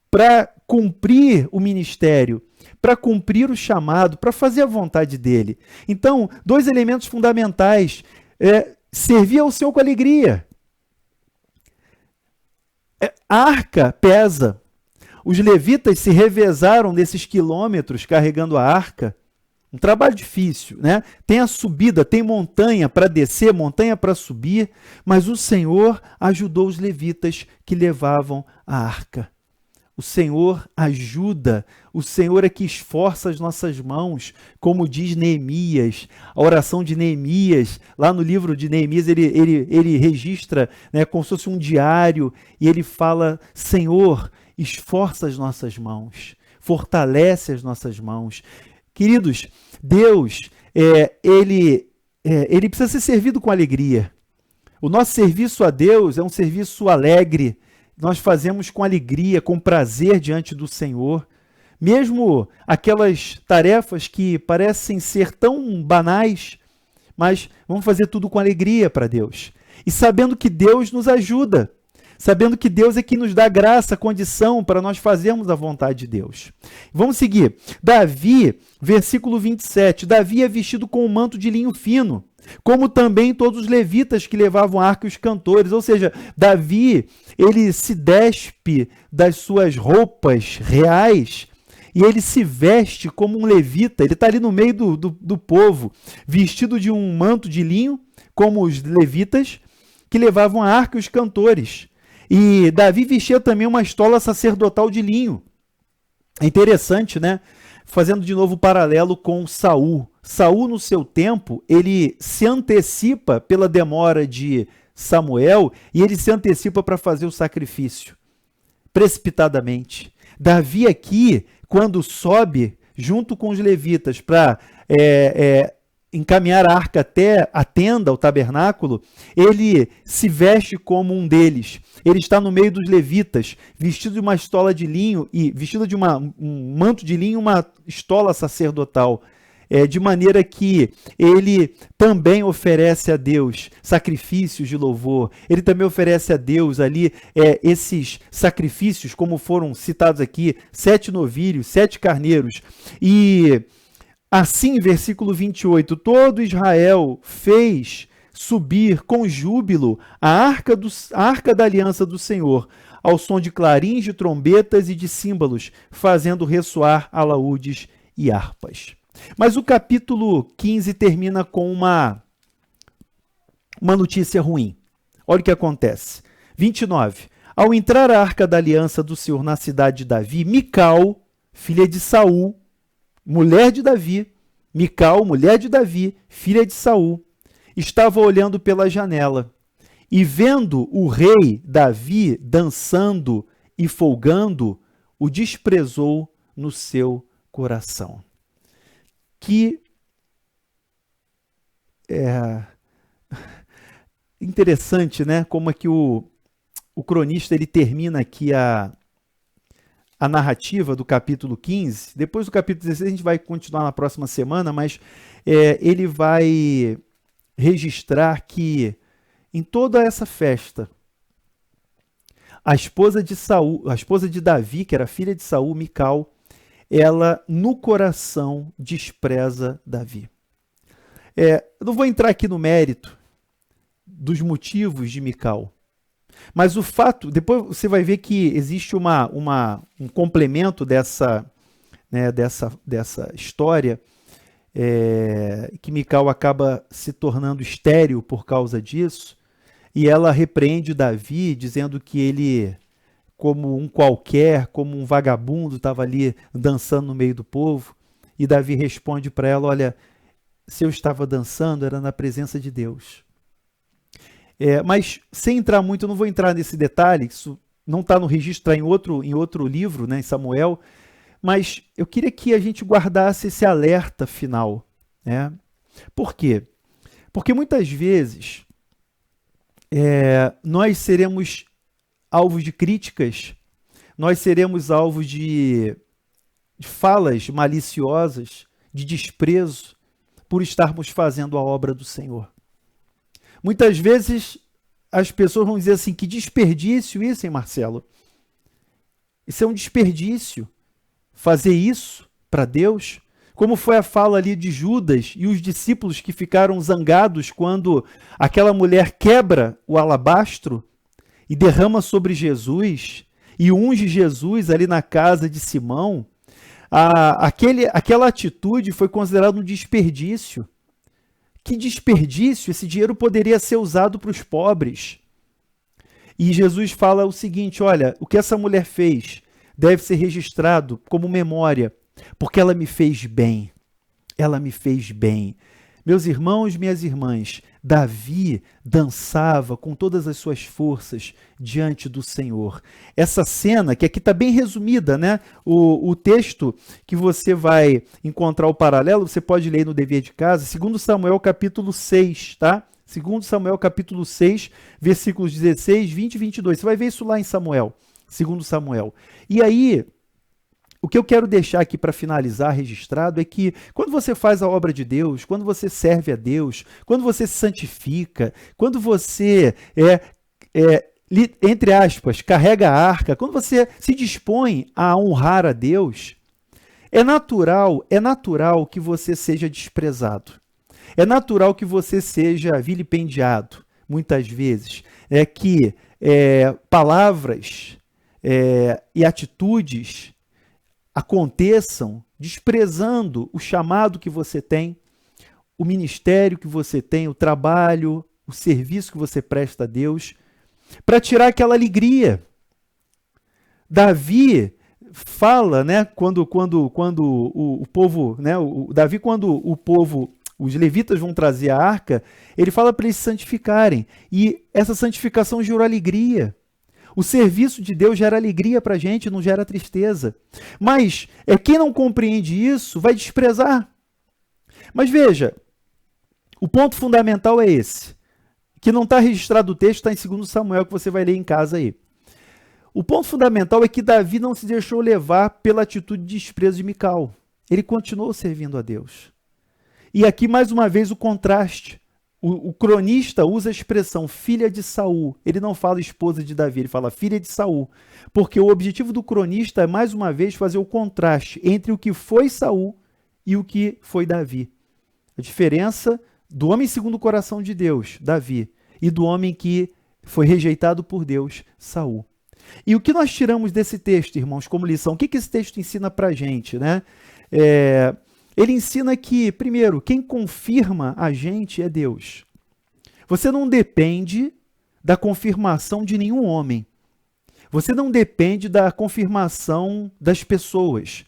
S1: para cumprir o ministério, para cumprir o chamado, para fazer a vontade dele. Então, 2 elementos fundamentais: servir ao Senhor com alegria. A arca pesa. Os levitas se revezaram nesses quilômetros carregando a arca. Um trabalho difícil, né? Tem a subida, tem montanha para descer, montanha para subir, mas o Senhor ajudou os levitas que levavam a arca. O Senhor ajuda, o Senhor é que esforça as nossas mãos, como diz Neemias, a oração de Neemias, lá no livro de Neemias ele registra, né, como se fosse um diário, e ele fala, Senhor, esforça as nossas mãos, fortalece as nossas mãos. Queridos, Deus, ele precisa ser servido com alegria. O nosso serviço a Deus é um serviço alegre. Nós fazemos com alegria, com prazer diante do Senhor. Mesmo aquelas tarefas que parecem ser tão banais, mas vamos fazer tudo com alegria para Deus. E sabendo que Deus nos ajuda. Sabendo que Deus é que nos dá graça, condição para nós fazermos a vontade de Deus. Vamos seguir. Davi, versículo 27. Davi é vestido com um manto de linho fino, como também todos os levitas que levavam a arca e os cantores. Ou seja, Davi, ele se despe das suas roupas reais e ele se veste como um levita. Ele está ali no meio do povo, vestido de um manto de linho, como os levitas que levavam a arca e os cantores. E Davi vestia também uma estola sacerdotal de linho. É interessante, né? Fazendo de novo o paralelo com Saul. Saul, no seu tempo, ele se antecipa pela demora de Samuel e ele se antecipa para fazer o sacrifício, precipitadamente. Davi aqui, quando sobe junto com os levitas para encaminhar a arca até a tenda, o tabernáculo, ele se veste como um deles. Ele está no meio dos levitas, vestido de uma estola de linho e vestido de um manto de linho e uma estola sacerdotal, de maneira que ele também oferece a Deus sacrifícios de louvor. Ele também oferece a Deus ali esses sacrifícios, como foram citados aqui, 7 novilhos, 7 carneiros. E assim, versículo 28, todo Israel fez subir com júbilo a arca da aliança do Senhor, ao som de clarins, de trombetas e de símbolos, fazendo ressoar alaúdes e harpas. Mas o capítulo 15 termina com uma notícia ruim. Olha o que acontece. 29. Ao entrar a arca da aliança do Senhor na cidade de Davi, Mical, filha de Saul, mulher de Davi, Mical, mulher de Davi, filha de Saul, estava olhando pela janela e vendo o rei Davi dançando e folgando, o desprezou no seu coração. Que interessante, né? Como é que o cronista ele termina aqui a narrativa do capítulo 15. Depois do capítulo 16 a gente vai continuar na próxima semana, mas ele vai registrar que em toda essa festa, a esposa de Davi, que era filha de Saul, Mical, ela no coração despreza Davi. Eu não vou entrar aqui no mérito dos motivos de Mical, mas o fato, depois você vai ver que existe um complemento dessa história, que Mical acaba se tornando estéril por causa disso, e ela repreende Davi, dizendo que ele, como um qualquer, como um vagabundo, estava ali dançando no meio do povo, e Davi responde para ela, olha, se eu estava dançando, era na presença de Deus. Mas, sem entrar muito, eu não vou entrar nesse detalhe, isso não está no registro, está em outro livro, né, em Samuel, mas eu queria que a gente guardasse esse alerta final. Né? Por quê? Porque muitas vezes nós seremos alvos de críticas, nós seremos alvos de falas maliciosas, de desprezo, por estarmos fazendo a obra do Senhor. Muitas vezes as pessoas vão dizer assim, que desperdício isso, hein, Marcelo? Isso é um desperdício, fazer isso para Deus. Como foi a fala ali de Judas e os discípulos que ficaram zangados quando aquela mulher quebra o alabastro e derrama sobre Jesus e unge Jesus ali na casa de Simão, aquela atitude foi considerada um desperdício. Que desperdício! Esse dinheiro poderia ser usado para os pobres. E Jesus fala o seguinte: olha, o que essa mulher fez deve ser registrado como memória, porque ela me fez bem. Ela me fez bem. Meus irmãos, minhas irmãs, Davi dançava com todas as suas forças diante do Senhor. Essa cena, que aqui está bem resumida, né? O texto que você vai encontrar o paralelo, você pode ler no dever de casa, 2 Samuel capítulo 6, tá? 2 Samuel capítulo 6, versículos 16, 20 e 22. Você vai ver isso lá em Samuel, 2 Samuel. E aí, o que eu quero deixar aqui para finalizar registrado é que quando você faz a obra de Deus, quando você serve a Deus, quando você se santifica, quando você, entre aspas, carrega a arca, quando você se dispõe a honrar a Deus, é natural que você seja desprezado. É natural que você seja vilipendiado, muitas vezes. É que palavras e atitudes aconteçam desprezando o chamado que você tem, o ministério que você tem, o trabalho, o serviço que você presta a Deus, para tirar aquela alegria. Davi fala, né, quando o povo, né, Davi, quando o povo, os levitas vão trazer a arca, ele fala para eles se santificarem, e essa santificação gerou alegria. O serviço de Deus gera alegria para a gente, não gera tristeza. Mas quem não compreende isso vai desprezar. Mas veja, o ponto fundamental é esse, que não está registrado o texto, está em 2 Samuel, que você vai ler em casa aí. O ponto fundamental é que Davi não se deixou levar pela atitude de desprezo de Mical. Ele continuou servindo a Deus. E aqui, mais uma vez, o contraste. O cronista usa a expressão filha de Saul. Ele não fala esposa de Davi, ele fala filha de Saul. Porque o objetivo do cronista é, mais uma vez, fazer o contraste entre o que foi Saul e o que foi Davi. A diferença do homem segundo o coração de Deus, Davi, e do homem que foi rejeitado por Deus, Saul. E o que nós tiramos desse texto, irmãos, como lição? O que esse texto ensina para a gente, né? Ele ensina que, primeiro, quem confirma a gente é Deus. Você não depende da confirmação de nenhum homem. Você não depende da confirmação das pessoas,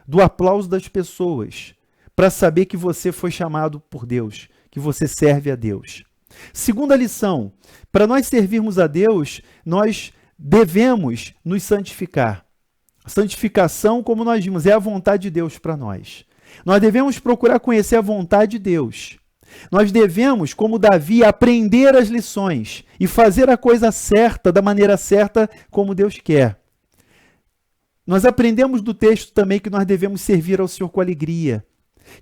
S1: do aplauso das pessoas, para saber que você foi chamado por Deus, que você serve a Deus. Segunda lição, para nós servirmos a Deus, nós devemos nos santificar. A santificação, como nós vimos, é a vontade de Deus para nós. Nós devemos procurar conhecer a vontade de Deus. Nós devemos, como Davi, aprender as lições e fazer a coisa certa, da maneira certa, como Deus quer. Nós aprendemos do texto também que nós devemos servir ao Senhor com alegria,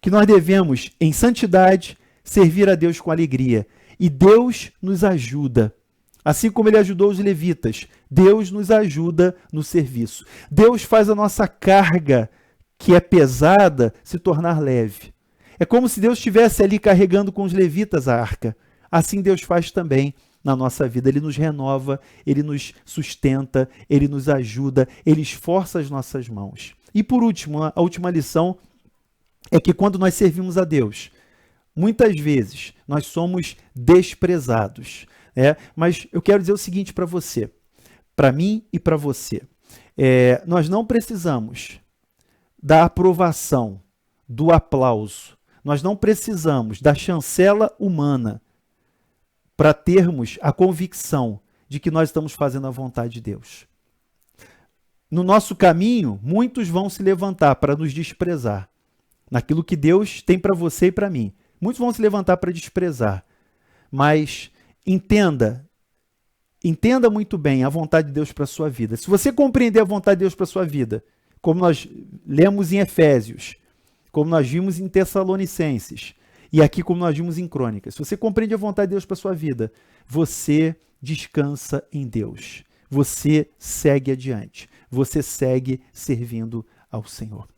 S1: que nós devemos, em santidade, servir a Deus com alegria. E Deus nos ajuda. Assim como ele ajudou os levitas, Deus nos ajuda no serviço. Deus faz a nossa carga, que é pesada, se tornar leve. É como se Deus estivesse ali carregando com os levitas a arca. Assim Deus faz também na nossa vida. Ele nos renova, Ele nos sustenta, Ele nos ajuda, Ele esforça as nossas mãos. E por último, a última lição é que quando nós servimos a Deus, muitas vezes nós somos desprezados. Mas eu quero dizer o seguinte para você, para mim e para você. Nós não precisamos da aprovação, do aplauso. Nós não precisamos da chancela humana para termos a convicção de que nós estamos fazendo a vontade de Deus. No nosso caminho, muitos vão se levantar para nos desprezar. Naquilo que Deus tem para você e para mim. Muitos vão se levantar para desprezar. Mas entenda muito bem a vontade de Deus para a sua vida. Se você compreender a vontade de Deus para a sua vida, como nós lemos em Efésios, como nós vimos em Tessalonicenses, e aqui como nós vimos em Crônicas. Se você compreende a vontade de Deus para a sua vida, você descansa em Deus. Você segue adiante. Você segue servindo ao Senhor.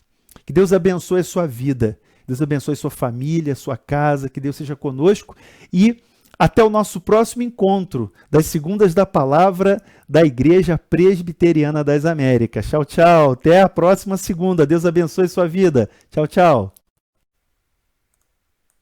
S1: Que Deus abençoe a sua vida. Deus abençoe a sua família, a sua casa. Que Deus seja conosco. E Até o nosso próximo encontro das Segundas da Palavra da Igreja Presbiteriana das Américas. Tchau, tchau. Até a próxima segunda. Deus abençoe sua vida. Tchau, tchau.